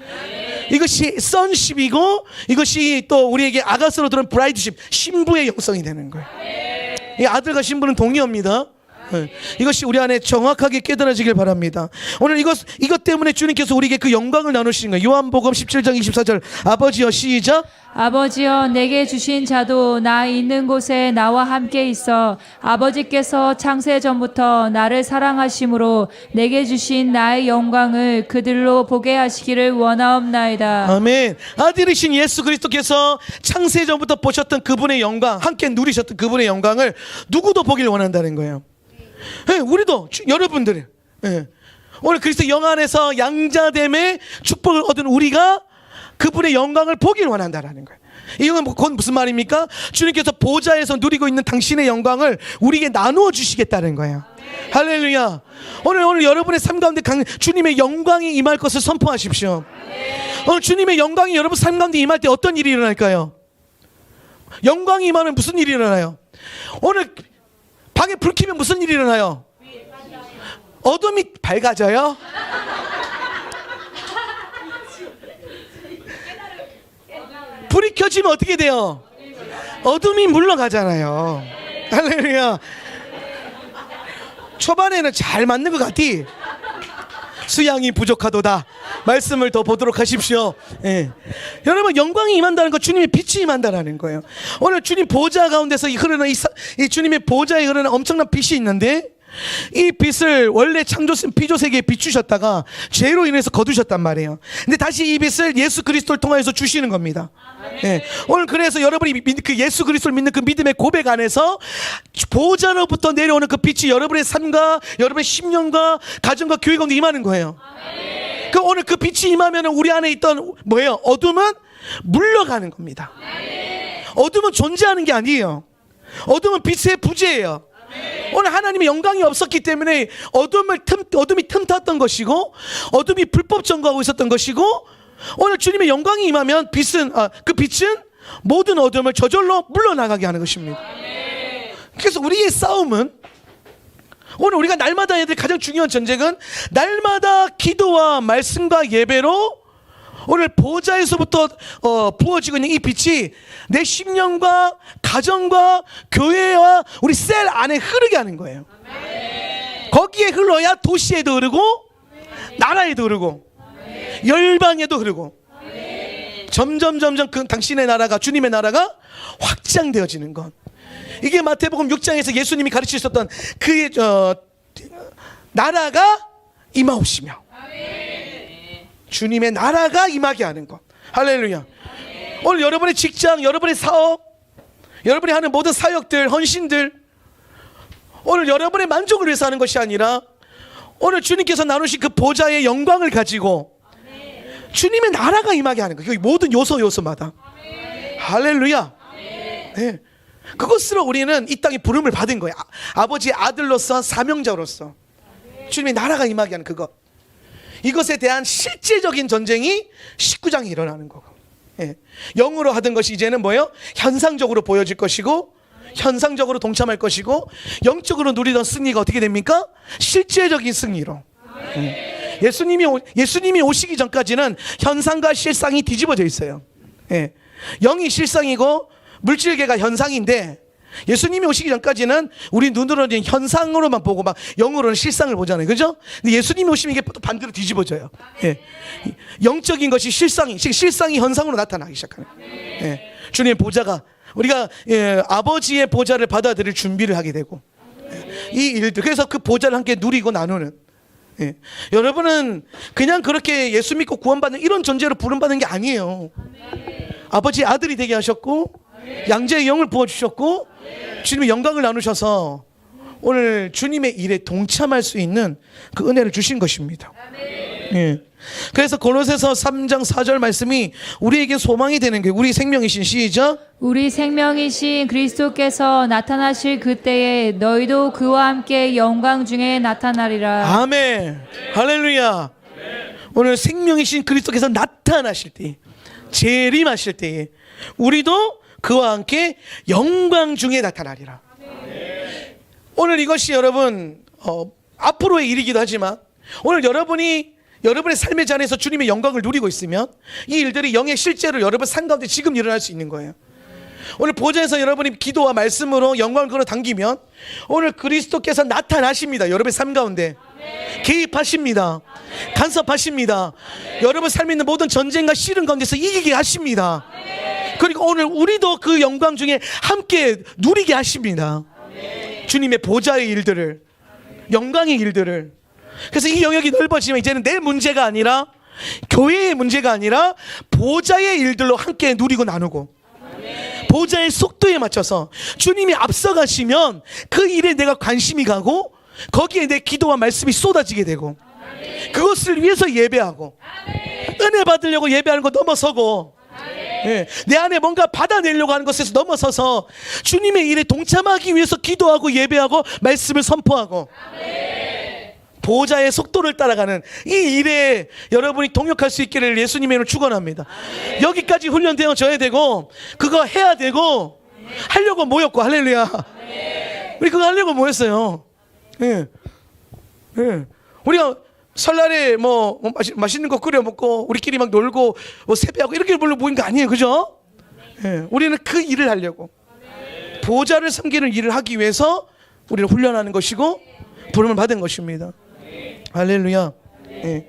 이것이 선십이고 이것이 또 우리에게 아가스로 들은 브라이드십, 신부의 영성이 되는 거예요. 이 아들과 신부는 동의합니다. 네. 이것이 우리 안에 정확하게 깨달아지길 바랍니다. 오늘 이것 때문에 주님께서 우리에게 그 영광을 나누시는 거예요. 요한복음 17장 24절 아버지여 시작. 아버지여 내게 주신 자도 나 있는 곳에 나와 함께 있어 아버지께서 창세 전부터 나를 사랑하심으로 내게 주신 나의 영광을 그들로 보게 하시기를 원하옵나이다. 아멘. 아들이신 예수 그리스도께서 창세 전부터 보셨던 그분의 영광, 함께 누리셨던 그분의 영광을 누구도 보길 원한다는 거예요. 네, 우리도 여러분들 오늘 그리스도 영 안에서 양자됨의 축복을 얻은 우리가 그분의 영광을 보길 원한다라는 거예요. 이건 그건 무슨 말입니까? 주님께서 보좌에서 누리고 있는 당신의 영광을 우리에게 나누어 주시겠다는 거예요. 할렐루야. 오늘 여러분의 삶 가운데 주님의 영광이 임할 것을 선포하십시오. 오늘 주님의 영광이 여러분 삶 가운데 임할 때 어떤 일이 일어날까요? 영광이 임하면 무슨 일이 일어나요? 오늘 방에 불 켜면 무슨 일이 일어나요? 어둠이 밝아져요? 불이 켜지면 어떻게 돼요? 어둠이 물러가잖아요. 할렐루야. 초반에는 잘 맞는 것 같디? 수양이 부족하도다. 말씀을 더 보도록 하십시오. 예. 여러분, 영광이 임한다는 거 주님의 빛이 임한다는 거예요. 오늘 주님 보좌 가운데서 흐르는 이 주님의 보좌에 흐르는 엄청난 빛이 있는데, 이 빛을 원래 피조 세계에 비추셨다가 죄로 인해서 거두셨단 말이에요. 근데 다시 이 빛을 예수 그리스도를 통하여서 주시는 겁니다. 예. 오늘 그래서 여러분이 그 예수 그리스도를 믿는 그 믿음의 고백 안에서 보좌로부터 내려오는 그 빛이 여러분의 삶과 여러분의 심령과 가정과 교회 가운데 임하는 거예요. 그 오늘 그 빛이 임하면 우리 안에 있던 뭐예요? 어둠은 물러가는 겁니다. 어둠은 존재하는 게 아니에요. 어둠은 빛의 부재예요. 오늘 하나님의 영광이 없었기 때문에 어둠이 틈탔던 것이고, 어둠이 불법 점거하고 있었던 것이고, 오늘 주님의 영광이 임하면 그 빛은 모든 어둠을 저절로 물러나가게 하는 것입니다. 그래서 우리의 싸움은, 오늘 우리가 날마다 해야 될 가장 중요한 전쟁은 날마다 기도와 말씀과 예배로 오늘 보좌에서부터 부어지고 있는 이 빛이 내 심령과 가정과 교회와 우리 셀 안에 흐르게 하는 거예요. 거기에 흘러야 도시에도 흐르고 나라에도 흐르고 열방에도 흐르고 점점 당신의 나라가, 주님의 나라가 확장되어지는 것. 이게 마태복음 6장에서 예수님이 가르치셨던 그의 나라가 임하옵시며 주님의 나라가 임하게 하는 것. 할렐루야. 오늘 여러분의 직장, 여러분의 사업, 여러분이 하는 모든 사역들, 헌신들, 오늘 여러분의 만족을 위해서 하는 것이 아니라 오늘 주님께서 나누신 그 보좌의 영광을 가지고 주님의 나라가 임하게 하는 거예요. 모든 요소마다. 할렐루야. 네. 그것으로 우리는 이 땅에 부름을 받은 거예요. 아버지의 아들로서, 사명자로서 주님의 나라가 임하게 하는 그것. 이것에 대한 실제적인 전쟁이 19장에 일어나는 거고, 예. 영으로 하던 것이 이제는 뭐예요? 현상적으로 보여질 것이고, 현상적으로 동참할 것이고, 영적으로 누리던 승리가 어떻게 됩니까? 실제적인 승리로. 예수님이 오시기 전까지는 현상과 실상이 뒤집어져 있어요. 예. 영이 실상이고 물질계가 현상인데, 예수님이 오시기 전까지는 우리 눈으로는 현상으로만 보고 막 영으로는 실상을 보잖아요. 그죠? 근데 예수님이 오시면 이게 또 반대로 뒤집어져요. 예. 영적인 것이 실상이 현상으로 나타나기 시작하는 거예요. 예. 주님의 보좌가, 우리가 아버지의 보좌를 받아들일 준비를 하게 되고, 이 일들, 그래서 그 보좌를 함께 누리고 나누는, 예. 여러분은 그냥 그렇게 예수 믿고 구원받는 이런 존재로 부름받는 게 아니에요. 아버지의 아들이 되게 하셨고, 양자의 영을 부어주셨고, 주님의 영광을 나누셔서 오늘 주님의 일에 동참할 수 있는 그 은혜를 주신 것입니다. 예. 그래서 고로새서 3장 4절 말씀이 우리에게 소망이 되는 게, 우리 생명이신, 시작, 우리 생명이신 그리스도께서 나타나실 그때에 너희도 그와 함께 영광 중에 나타나리라. 아멘. 할렐루야. 오늘 생명이신 그리스도께서 나타나실 때, 재림하실 때에 우리도 그와 함께 영광 중에 나타나리라. 오늘 이것이 여러분 앞으로의 일이기도 하지만, 오늘 여러분의 삶의 자리에서 주님의 영광을 누리고 있으면 이 일들이 영의 실제로 여러분 삶 가운데 지금 일어날 수 있는 거예요. 오늘 보좌에서 여러분이 기도와 말씀으로 영광을 끌어당기면 오늘 그리스도께서 나타나십니다. 여러분의 삶 가운데 개입하십니다. 간섭하십니다. 여러분 삶에 있는 모든 전쟁과 시련 가운데서 이기게 하십니다. 그리고 오늘 우리도 그 영광 중에 함께 누리게 하십니다. 주님의 보좌의 일들을, 영광의 일들을. 그래서 이 영역이 넓어지면 이제는 내 문제가 아니라, 교회의 문제가 아니라 보좌의 일들로 함께 누리고 나누고, 보좌의 속도에 맞춰서 주님이 앞서가시면 그 일에 내가 관심이 가고 거기에 내 기도와 말씀이 쏟아지게 되고, 그것을 위해서 예배하고, 은혜 받으려고 예배하는 거 넘어서고, 예, 내 안에 뭔가 받아내려고 하는 것에서 넘어서서 주님의 일에 동참하기 위해서 기도하고 예배하고 말씀을 선포하고 보호자의 속도를 따라가는 이 일에 여러분이 동역할 수 있기를 예수님의 이름으로 축원합니다. 여기까지 훈련되어져야 되고 그거 해야 되고 하려고 모였고, 할렐루야. 우리 그거 하려고 모였어요. 예. 예. 우리가 설날에 뭐 맛있는 거 끓여 먹고 우리끼리 막 놀고 뭐 세배하고 이렇게 별로 모인 거 아니에요, 그죠? 예. 우리는 그 일을 하려고 보호자를 섬기는 일을 하기 위해서 우리를 훈련하는 것이고 부름을 받은 것입니다. 할렐루야. 예.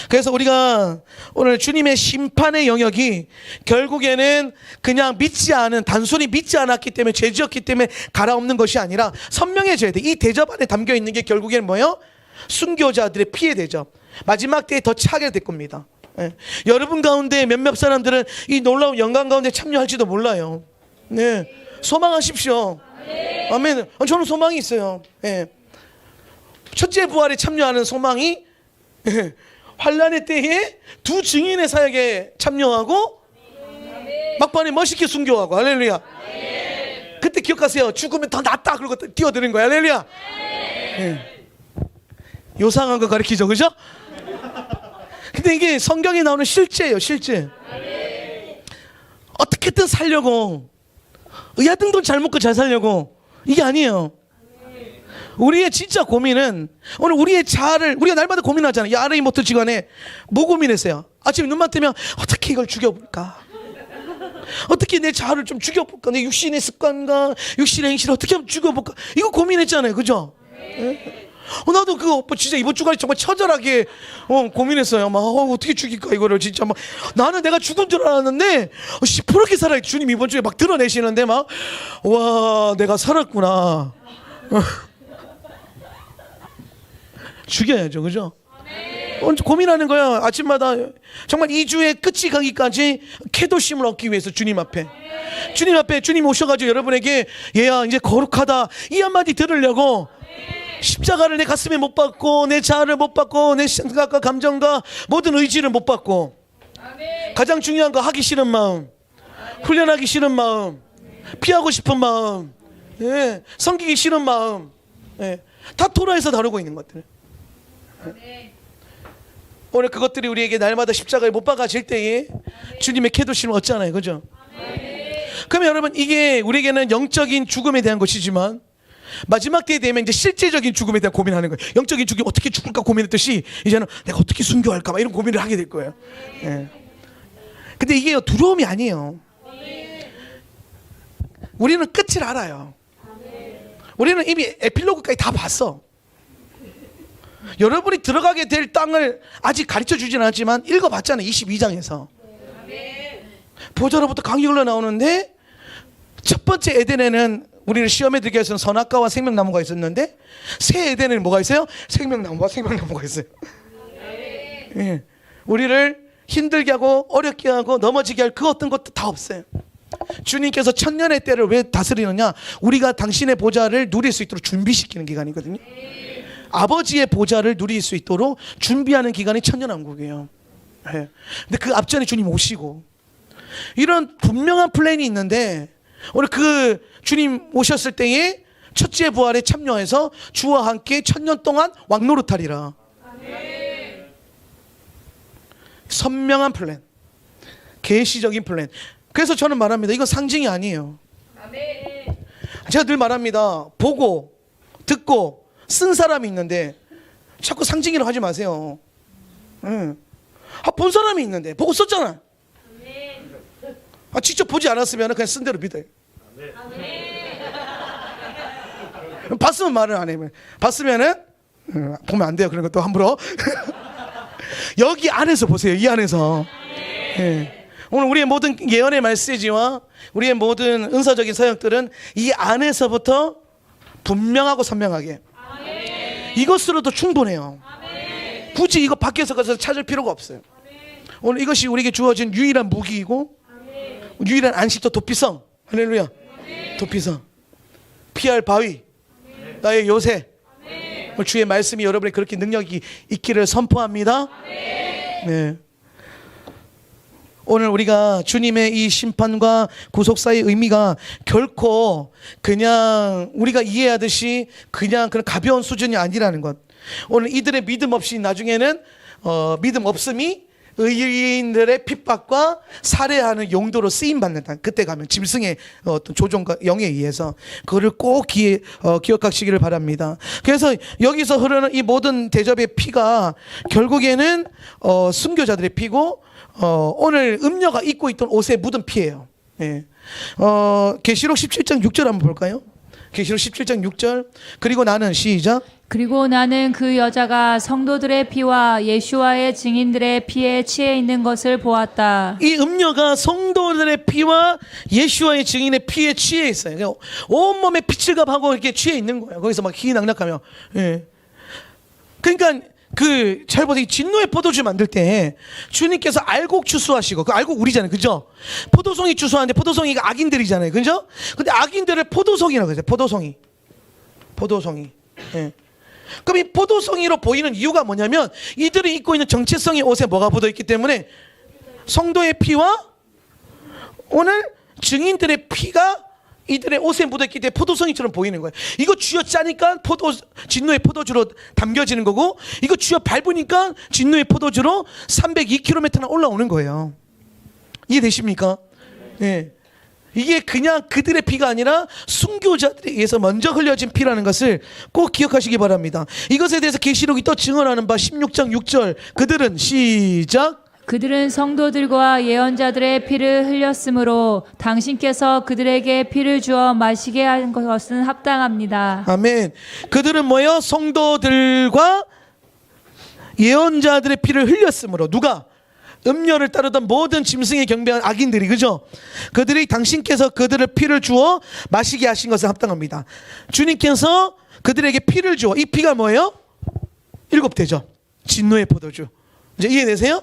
그래서 우리가 오늘 주님의 심판의 영역이 결국에는 그냥 믿지 않은, 단순히 믿지 않았기 때문에, 죄지었기 때문에 갈아엎는 것이 아니라 선명해져야 돼. 이 대접 안에 담겨 있는 게 결국에는 뭐예요? 순교자들의 피해 대접. 마지막 때에 더 차게 될 겁니다. 예. 여러분 가운데 몇몇 사람들은 이 놀라운 영광 가운데 참여할지도 몰라요. 네. 소망하십시오. 아멘. 저는 소망이 있어요. 예. 첫째 부활에 참여하는 소망이 환란의 때에 두 증인의 사역에 참여하고 막판에 멋있게 순교하고, 할렐루야. 그때 기억하세요. 죽으면 더 낫다 그러고 뛰어드는 거야, 할렐루야. 예. 요상한 거 가르치죠, 그죠? 근데 이게 성경에 나오는 실제예요, 실제. 어떻게든 살려고, 의아등 돈 잘 먹고 잘 살려고, 이게 아니에요. 우리의 진짜 고민은, 오늘 우리의 자아를, 우리가 날마다 고민하잖아요. 이 RA 모터 직원에 뭐 고민했어요? 아침에 눈만 뜨면 어떻게 이걸 죽여볼까? 어떻게 내 자아를 좀 죽여볼까? 내 육신의 습관과 육신의 행실을 어떻게 하면 죽여볼까? 이거 고민했잖아요, 그죠? 네? 나도 그거 진짜 이번 주까지 정말 처절하게 고민했어요. 막 어떻게 죽일까 이거를 진짜 막. 나는 내가 죽은 줄 알았는데 시퍼렇게 살아. 주님 이번 주에 막 드러내시는데 막, 와, 내가 살았구나. 죽여야죠, 그죠? 고민하는 거야. 아침마다 정말 2주의 끝이 가기까지 캐도심을 얻기 위해서 주님 앞에 주님 오셔가지고 여러분에게, 얘야 이제 거룩하다 이 한마디 들으려고 십자가를 내 가슴에 못 받고, 내 자아를 못 받고, 내 생각과 감정과 모든 의지를 못 받고, 가장 중요한 거 하기 싫은 마음, 훈련하기 싫은 마음, 피하고 싶은 마음, 예, 섬기기 싫은 마음, 예, 다 토라에서 다루고 있는 것들. 오늘 그것들이 우리에게 날마다 십자가에 못 박아질 때에 주님의 캐도심을 얻잖아요, 그죠? 그러면 여러분, 이게 우리에게는 영적인 죽음에 대한 것이지만 마지막 때에 되면 이제 실제적인 죽음에 대한 고민하는 거예요. 영적인 죽음 어떻게 죽을까 고민했듯이 이제는 내가 어떻게 순교할까 막 이런 고민을 하게 될 거예요. 예. 근데 이게 두려움이 아니에요. 우리는 끝을 알아요. 우리는 이미 에필로그까지 다 봤어. 여러분이 들어가게 될 땅을 아직 가르쳐 주진 않았지만 읽어봤잖아요. 22장에서 보좌로부터 강이 흘러나오는데, 첫 번째 에덴에는 우리를 시험에 들게 해서는 선악과와 생명나무가 있었는데, 새 에덴에는 뭐가 있어요? 생명나무가 있어요. 예. 우리를 힘들게 하고 어렵게 하고 넘어지게 할 그 어떤 것도 다 없어요. 주님께서 천년의 때를 왜 다스리느냐? 우리가 당신의 보좌를 누릴 수 있도록 준비시키는 기간이거든요. 아버지의 보좌를 누릴 수 있도록 준비하는 기간이 천년왕국이에요. 예. 근데 그 앞전에 주님 오시고, 이런 분명한 플랜이 있는데, 오늘 그 주님 오셨을 때에 첫째 부활에 참여해서 주와 함께 천년 동안 왕노릇하리라. 선명한 플랜, 계시적인 플랜. 그래서 저는 말합니다. 이건 상징이 아니에요. 제가 늘 말합니다. 보고 듣고 쓴 사람이 있는데 자꾸 상징이라고 하지 마세요. 본 사람이 있는데 보고 썼잖아. 직접 보지 않았으면 그냥 쓴 대로 믿어요. 봤으면 말을 안 해요. 봤으면은 보면 안 돼요. 그런 것도 함부로. 여기 안에서 보세요. 이 안에서. 예. 오늘 우리의 모든 예언의 메시지와 우리의 모든 은사적인 사역들은 이 안에서부터 분명하고 선명하게, 이것으로도 충분해요. 굳이 이거 밖에서 가서 찾을 필요가 없어요. 오늘 이것이 우리에게 주어진 유일한 무기이고 유일한 안식처, 도피성. 할렐루야. 도피성, 피할 바위, 나의 요새. 주의 말씀이 여러분의 그렇게 능력이 있기를 선포합니다. 네. 오늘 우리가 주님의 이 심판과 구속사의 의미가 결코 그냥 우리가 이해하듯이 그냥 그런 가벼운 수준이 아니라는 것. 오늘 이들의 믿음 없이 나중에는 믿음 없음이 의인들의 핍박과 살해하는 용도로 쓰임 받는다. 그때 가면 짐승의 어떤 조종과 영에 의해서 그거를 꼭 기억하시기를 바랍니다. 그래서 여기서 흐르는 이 모든 대접의 피가 결국에는 순교자들의 피고 오늘 음녀가 입고 있던 옷에 묻은 피예요. 예. 계시록 17장 6절 한번 볼까요? 계시록 17장 6절. 그리고 나는 시작. 그리고 나는 그 여자가 성도들의 피와 예수와의 증인들의 피에 취해 있는 것을 보았다. 이 음녀가 성도들의 피와 예수와의 증인의 피에 취해 있어요. 온몸에 피칠갑하고 이렇게 취해 있는 거예요. 거기서 막 희낙낙하며. 예. 그러니까 잘 보세요. 진노의 포도주 만들 때 주님께서 알곡 추수하시고, 그 알곡 우리잖아요. 그죠? 포도송이 추수하는데 포도송이가 악인들이잖아요. 그죠? 근데 악인들을 포도송이라고 해요. 포도송이. 예. 그럼 이 포도송이로 보이는 이유가 뭐냐면 이들이 입고 있는 정체성의 옷에 뭐가 묻어 있기 때문에 성도의 피와 오늘 증인들의 피가 이들의 옷에 묻어있기 때문에 포도송이처럼 보이는 거예요. 이거 쥐어 짜니까 진노의 포도주로 담겨지는 거고, 이거 쥐어 밟으니까 진노의 포도주로 302km나 올라오는 거예요. 이해되십니까? 예. 이게 그냥 그들의 피가 아니라 순교자들에 의해서 먼저 흘려진 피라는 것을 꼭 기억하시기 바랍니다. 이것에 대해서 계시록이 또 증언하는 바 16장 6절. 그들은 시작. 그들은 성도들과 예언자들의 피를 흘렸으므로 당신께서 그들에게 피를 주어 마시게 한 것은 합당합니다. 아멘. 그들은 뭐예요? 성도들과 예언자들의 피를 흘렸으므로. 누가? 음녀를 따르던 모든 짐승에 경배한 악인들이, 그죠? 그들이 당신께서 그들을 피를 주어 마시게 하신 것은 합당합니다. 주님께서 그들에게 피를 주어. 이 피가 뭐예요? 7대접 진노의 포도주. 이제 이해되세요?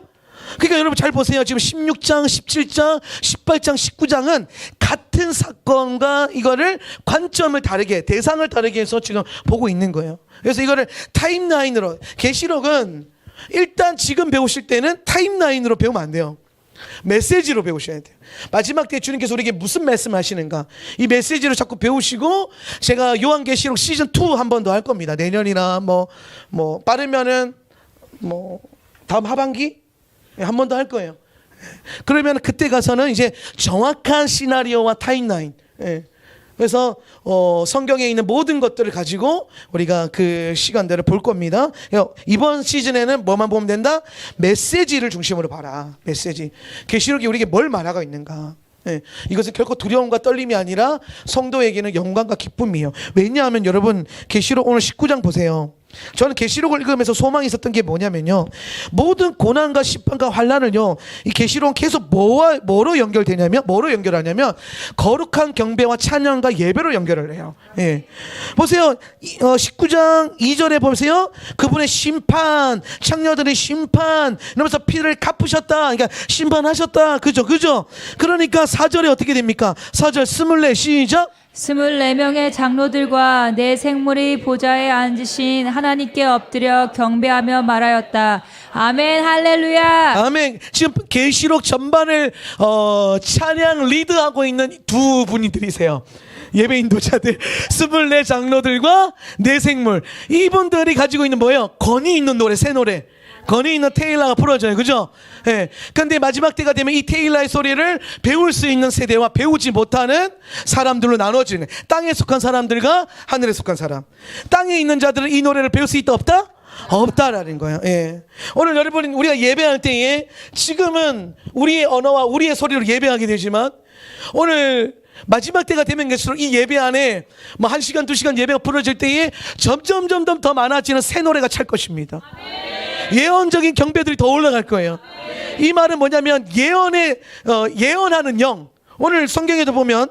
그러니까 여러분 잘 보세요. 지금 16장, 17장, 18장, 19장은 같은 사건과 이거를 관점을 다르게, 대상을 다르게 해서 지금 보고 있는 거예요. 그래서 이거를 타임라인으로, 계시록은 일단 지금 배우실 때는 타임라인으로 배우면 안 돼요. 메시지로 배우셔야 돼요. 마지막 때 주님께서 우리에게 무슨 말씀을 하시는가, 이 메시지를 자꾸 배우시고, 제가 요한계시록 시즌 2 한 번 더 할 겁니다. 내년이나 빠르면은 다음 하반기 한 번 더 할 거예요. 그러면 그때 가서는 이제 정확한 시나리오와 타임라인, 그래서 성경에 있는 모든 것들을 가지고 우리가 그 시간대를 볼 겁니다. 이번 시즌에는 뭐만 보면 된다? 메시지를 중심으로 봐라. 메시지. 계시록이 우리에게 뭘 말하고 있는가. 이것은 결코 두려움과 떨림이 아니라 성도에게는 영광과 기쁨이에요. 왜냐하면 여러분, 계시록 오늘 19장 보세요. 저는 계시록을 읽으면서 소망이 있었던 게 뭐냐면요, 모든 고난과 심판과 환난을요, 이 계시록은 계속 뭐로 연결하냐면 거룩한 경배와 찬양과 예배로 연결을 해요. 보세요. 19장 2절에 보세요. 그분의 심판, 창녀들의 심판 이러면서 피를 갚으셨다. 그러니까 심판하셨다. 그죠? 그러니까 4절에 어떻게 됩니까? 4절 24 시작. 24명의 장로들과 네 생물이 보좌에 앉으신 하나님께 엎드려 경배하며 말하였다. 아멘, 할렐루야. 아멘. 지금 계시록 전반을 찬양 리드하고 있는 두 분들이세요. 예배 인도자들, 24 장로들과 네 생물. 이분들이 가지고 있는 뭐예요? 권위 있는 노래, 새 노래. 권위 있는 테일라가 풀어져요. 그죠? 그런데 마지막 때가 되면 이 테일라의 소리를 배울 수 있는 세대와 배우지 못하는 사람들로 나눠지는, 땅에 속한 사람들과 하늘에 속한 사람. 땅에 있는 자들은 이 노래를 배울 수 있다 없다? 없다라는 거예요. 오늘 여러분, 우리가 예배할 때에 지금은 우리의 언어와 우리의 소리로 예배하게 되지만, 오늘 마지막 때가 되면 갈수록 이 예배 안에 1시간, 2시간 예배가 풀어질 때에 점점 더 많아지는 새 노래가 찰 것입니다. 예언적인 경배들이 더 올라갈 거예요. 이 말은 뭐냐면 예언하는 영. 오늘 성경에도 보면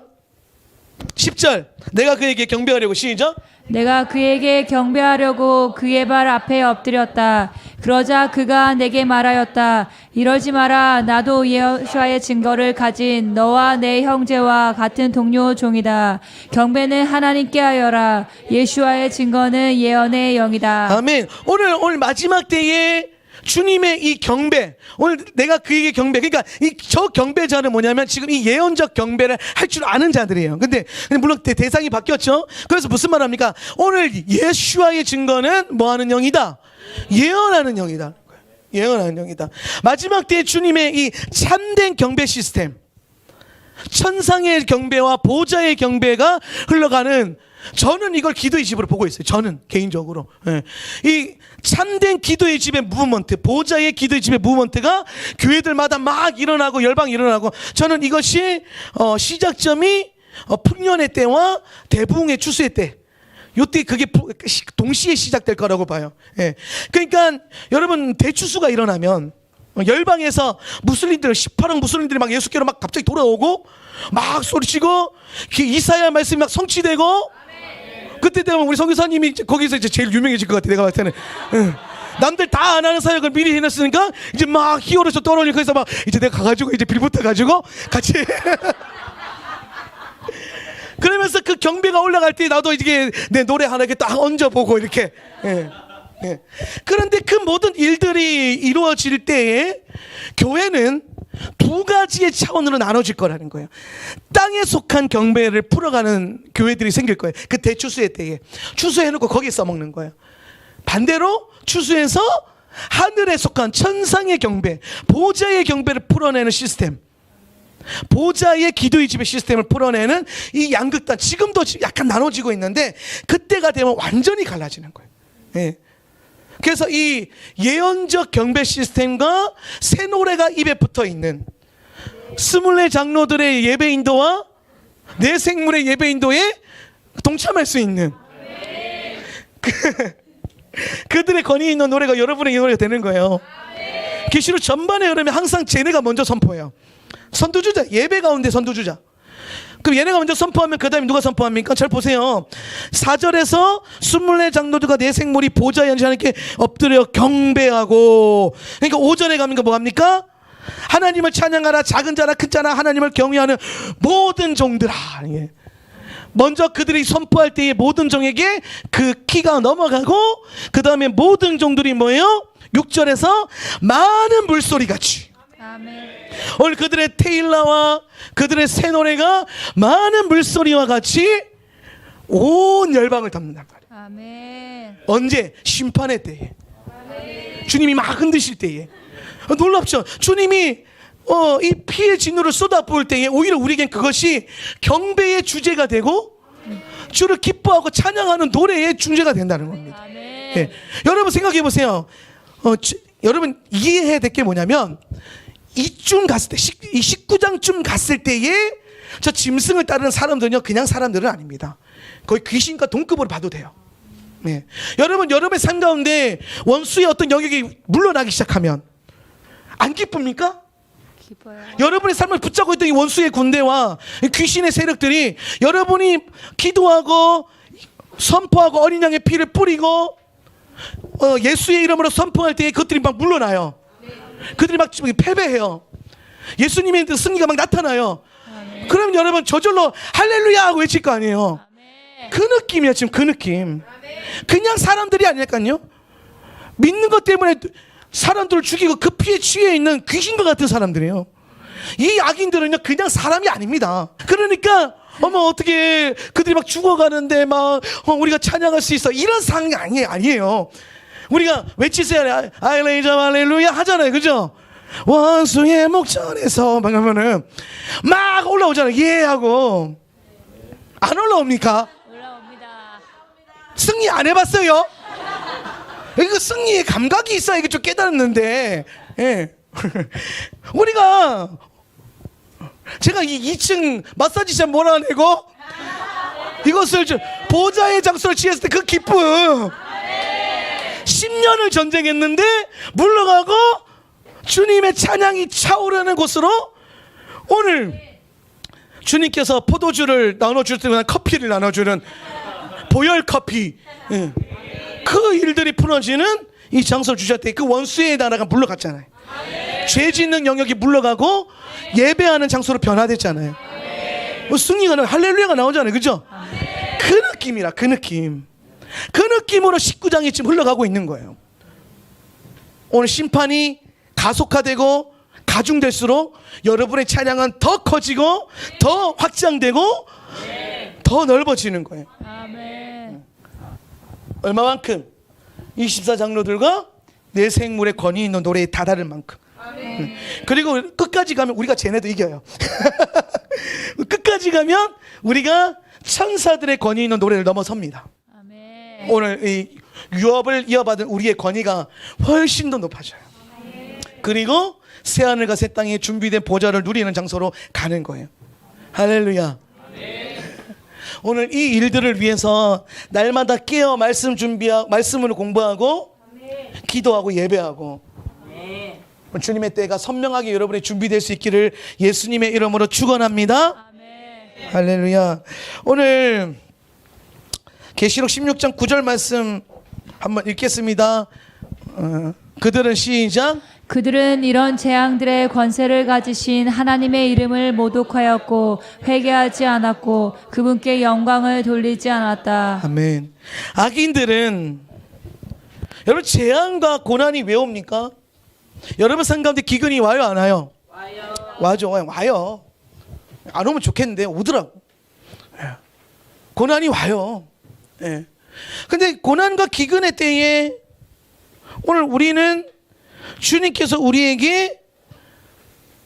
10절, 내가 그에게 경배하려고, 시작. 내가 그에게 경배하려고 그의 발 앞에 엎드렸다. 그러자 그가 내게 말하였다. 이러지 마라. 나도 예호수아의 증거를 가진 너와 내 형제와 같은 동료 종이다. 경배는 하나님께 하여라. 예수와의 증거는 예언의 영이다. 아멘. 오늘 마지막 때에 주님의 이 경배, 오늘 내가 그에게 경배, 그러니까 저 경배자는 뭐냐면 지금 이 예언적 경배를 할 줄 아는 자들이에요. 근데 물론 대상이 바뀌었죠. 그래서 무슨 말 합니까? 오늘 예수와의 증거는 뭐 하는 영이다? 예언하는 영이다. 예언하는 영이다. 마지막 때에 주님의 이 참된 경배 시스템, 천상의 경배와 보좌의 경배가 흘러가는, 저는 이걸 기도의 집으로 보고 있어요. 저는 개인적으로. 예. 이 참된 기도의 집의 무브먼트, 보좌의 기도의 집의 무브먼트가 교회들마다 막 일어나고 열방이 일어나고, 저는 이것이 시작점이 풍년의 때와 대부흥의 추수의 때, 요때 그게 동시에 시작될 거라고 봐요. 예. 그러니까 여러분, 대추수가 일어나면 열방에서 무슬림들, 18억 무슬림들이 막 예수께로 막 갑자기 돌아오고 막 소리치고 이사야 말씀이 막 성취되고, 그때 되면 우리 선교사님이 거기서 이제 제일 유명해질 것 같아, 내가 봤을 때는. 남들 다 안 하는 사역을 미리 해놨으니까 이제 막 히어로에서 떨어지고, 그래서 막 이제 내가 가가지고 이제 빌붙어 가지고 같이 그러면서 그 경배가 올라갈 때 나도 이게 내 노래 하나 이렇게 딱 얹어보고 이렇게. 예. 예. 그런데 그 모든 일들이 이루어질 때에 교회는 두 가지의 차원으로 나눠질 거라는 거예요. 땅에 속한 경배를 풀어가는 교회들이 생길 거예요. 그 대추수의 때에 추수해놓고 거기에 써먹는 거예요. 반대로 추수해서 하늘에 속한 천상의 경배, 보좌의 경배를 풀어내는 시스템, 보좌의 기도의 집의 시스템을 풀어내는 이 양극단, 지금도 약간 나눠지고 있는데 그때가 되면 완전히 갈라지는 거예요. 예. 그래서 이 예언적 경배 시스템과 새 노래가 입에 붙어 있는 스물네 장로들의 예배 인도와 내 생물의 예배 인도에 동참할 수 있는 그들의 권위 있는 노래가 여러분의 노래가 되는 거예요. 계시록 전반에 그러면 항상 쟤네가 먼저 선포해요. 선두주자, 예배 가운데 선두주자. 그럼 얘네가 먼저 선포하면 그 다음에 누가 선포합니까? 잘 보세요. 4절에서 24 장로들과 내 생물이 보좌에 앉아 하나님께 엎드려 경배하고, 그러니까 5절에 가면 뭐 합니까? 하나님을 찬양하라, 작은 자나 큰 자나 하나님을 경외하는 모든 종들아. 먼저 그들이 선포할 때에 모든 종에게 그 키가 넘어가고, 그 다음에 모든 종들이 뭐예요? 6절에서 많은 물소리 같이. 아멘. 오늘 그들의 테일라와 그들의 새 노래가 많은 물소리와 같이 온 열방을 담는단 말이에요. 아멘. 언제? 심판의 때에. 아멘. 주님이 막 흔드실 때에. 놀랍죠? 주님이 이 피의 진노를 쏟아부을 때에 오히려 우리에겐 그것이 경배의 주제가 되고 주를 기뻐하고 찬양하는 노래의 주제가 된다는 겁니다. 아멘. 예. 여러분 생각해 보세요. 여러분 이해해야 될 게 뭐냐면, 이쯤 갔을 때, 이 19장쯤 갔을 때에 저 짐승을 따르는 사람들은요, 그냥 사람들은 아닙니다. 거의 귀신과 동급으로 봐도 돼요. 네. 여러분, 여러분의 삶 가운데 원수의 어떤 영역이 물러나기 시작하면 안 기쁩니까? 기뻐요. 여러분의 삶을 붙잡고 있던 이 원수의 군대와 이 귀신의 세력들이 여러분이 기도하고 선포하고 어린 양의 피를 뿌리고 예수의 이름으로 선포할 때에 그것들이 막 물러나요. 그들이 막 패배해요. 예수님의 승리가 막 나타나요. 아멘. 그럼 여러분 저절로 할렐루야 하고 외칠 거 아니에요. 아멘. 그 느낌이야 지금, 그 느낌. 아멘. 그냥 사람들이 아니니까요. 믿는 것 때문에 사람들을 죽이고 그 피에 취해 있는 귀신과 같은 사람들이에요. 이 악인들은요 그냥 사람이 아닙니다. 그러니까 어떻게 그들이 막 죽어가는데 막 우리가 찬양할 수 있어, 이런 상황이 아니에요. 우리가 외치세요. 할렐루야 할렐루야 하잖아요, 그죠? 원수의 목전에서 막 하면은 막 올라오잖아요. 예 하고. 안 올라옵니까? 올라옵니다. 승리 안 해봤어요? 이거 승리의 감각이 있어야 이게 좀 깨달았는데. 예. 우리가 제가 이 2층 마사지샵 몰아내고 이것을 보좌의 장소를 취했을 때 그 기쁨. 10년을 전쟁했는데 물러가고 주님의 찬양이 차오르는 곳으로, 오늘 주님께서 포도주를 나눠줄 때는 커피를 나눠주는 보혈 커피, 그 일들이 풀어지는 이 장소를 주셨대. 그 원수의 나라가 물러갔잖아요. 죄 짓는 영역이 물러가고 예배하는 장소로 변화됐잖아요. 승리가 나오고 할렐루야가 나오잖아요, 그죠? 그 느낌이라, 그 느낌. 그 느낌으로 19장이 지금 흘러가고 있는 거예요. 오늘 심판이 가속화되고 가중될수록 여러분의 찬양은 더 커지고 더 확장되고 더 넓어지는 거예요. 아멘. 얼마만큼? 24장로들과 내 생물의 권위 있는 노래에 다다를 만큼. 그리고 끝까지 가면 우리가 쟤네도 이겨요. 끝까지 가면 우리가 천사들의 권위 있는 노래를 넘어섭니다. 아멘. 오늘 이 유업을 이어받은 우리의 권위가 훨씬 더 높아져요. 그리고 새하늘과 새 땅에 준비된 보좌를 누리는 장소로 가는 거예요. 할렐루야. 오늘 이 일들을 위해서 날마다 깨어 말씀 준비하고 말씀을 공부하고 기도하고 예배하고 주님의 때가 선명하게 여러분의 준비될 수 있기를 예수님의 이름으로 축원합니다. 아멘. 할렐루야. 오늘 계시록 16장 9절 말씀 한번 읽겠습니다. 그들은 시작. 그들은 이런 재앙들의 권세를 가지신 하나님의 이름을 모독하였고 회개하지 않았고 그분께 영광을 돌리지 않았다. 아멘. 악인들은 여러분 재앙과 고난이 왜 옵니까? 여러분 삶 가운데 기근이 와요 안 와요? 와요. 안 오면 좋겠는데 오더라고. 고난이 와요. 예. 근데 고난과 기근의 때에 오늘 우리는 주님께서 우리에게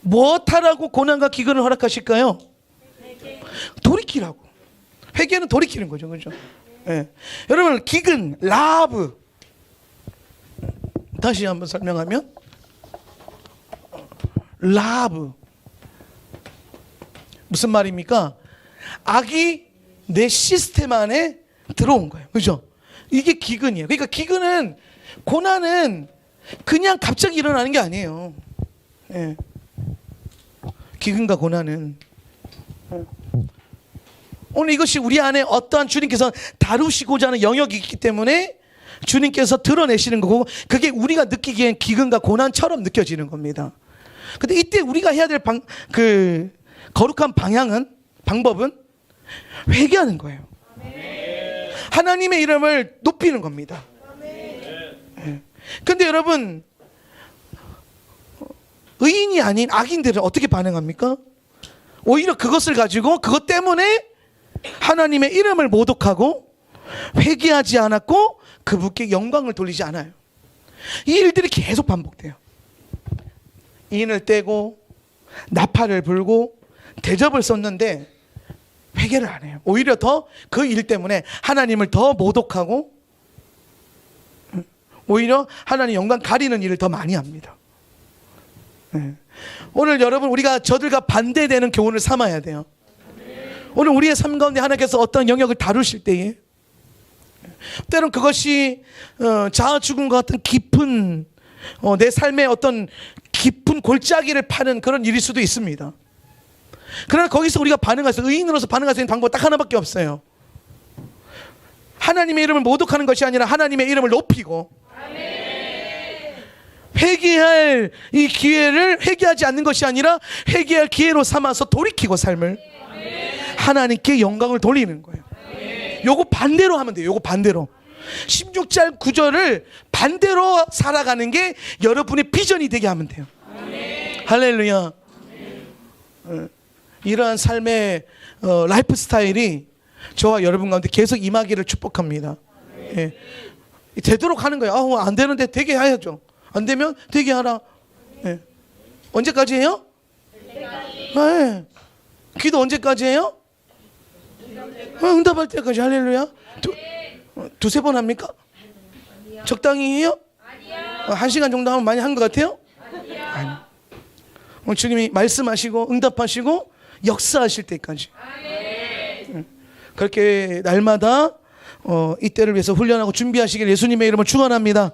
무엇하라고 고난과 기근을 허락하실까요? 돌이키라고. 회개는 돌이키는 거죠, 그렇죠? 예. 여러분 기근, 라브. 다시 한번 설명하면 라브 무슨 말입니까? 악이 내 시스템 안에 들어온 거예요, 그렇죠? 이게 기근이에요. 그러니까 기근은 고난은 그냥 갑자기 일어나는 게 아니에요. 예. 기근과 고난은 오늘 이것이 우리 안에 어떠한 주님께서 다루시고자 하는 영역이 있기 때문에 주님께서 드러내시는 거고 그게 우리가 느끼기엔 기근과 고난처럼 느껴지는 겁니다. 근데 이때 우리가 해야 될 거룩한 방법은 회개하는 거예요. 하나님의 이름을 높이는 겁니다. 근데 여러분 의인이 아닌 악인들은 어떻게 반응합니까? 오히려 그것을 가지고 그것 때문에 하나님의 이름을 모독하고 회개하지 않았고 그분께 영광을 돌리지 않아요. 이 일들이 계속 반복돼요. 인을 떼고 나팔을 불고 대접을 썼는데 회개를 안 해요. 오히려 더 그 일 때문에 하나님을 더 모독하고 오히려 하나님 영광 가리는 일을 더 많이 합니다. 오늘 여러분 우리가 저들과 반대되는 교훈을 삼아야 돼요. 오늘 우리의 삶 가운데 하나님께서 어떤 영역을 다루실 때에 때론 그것이 자아 죽음과 같은 깊은 내 삶의 어떤 깊은 골짜기를 파는 그런 일일 수도 있습니다. 그러나 거기서 우리가 의인으로서 반응할 수 있는 방법 딱 하나밖에 없어요. 하나님의 이름을 모독하는 것이 아니라 하나님의 이름을 높이고 회개할 이 기회를 회개하지 않는 것이 아니라 회개할 기회로 삼아서 돌이키고 삶을 하나님께 영광을 돌리는 거예요. 요거 반대로 하면 돼요. 요거 반대로 16절 9절을 반대로 살아가는 게 여러분의 비전이 되게 하면 돼요. 할렐루야. 이러한 삶의 라이프 스타일이 저와 여러분 가운데 계속 임하기를 축복합니다. 예. 되도록 하는 거예요. 안 되는데 되게 해야죠. 안 되면 되게 하라. 예. 언제까지 해요? 예. 기도 언제까지 해요? 응답할 때까지. 할렐루야. 두세 번 합니까? 적당히 해요? 1시간 정도 하면 많이 한 것 같아요? 아니요. 오늘 주님이 말씀하시고 응답하시고 역사하실 때까지. 그렇게 날마다 이 때를 위해서 훈련하고 준비하시길 예수님의 이름으로 축원합니다.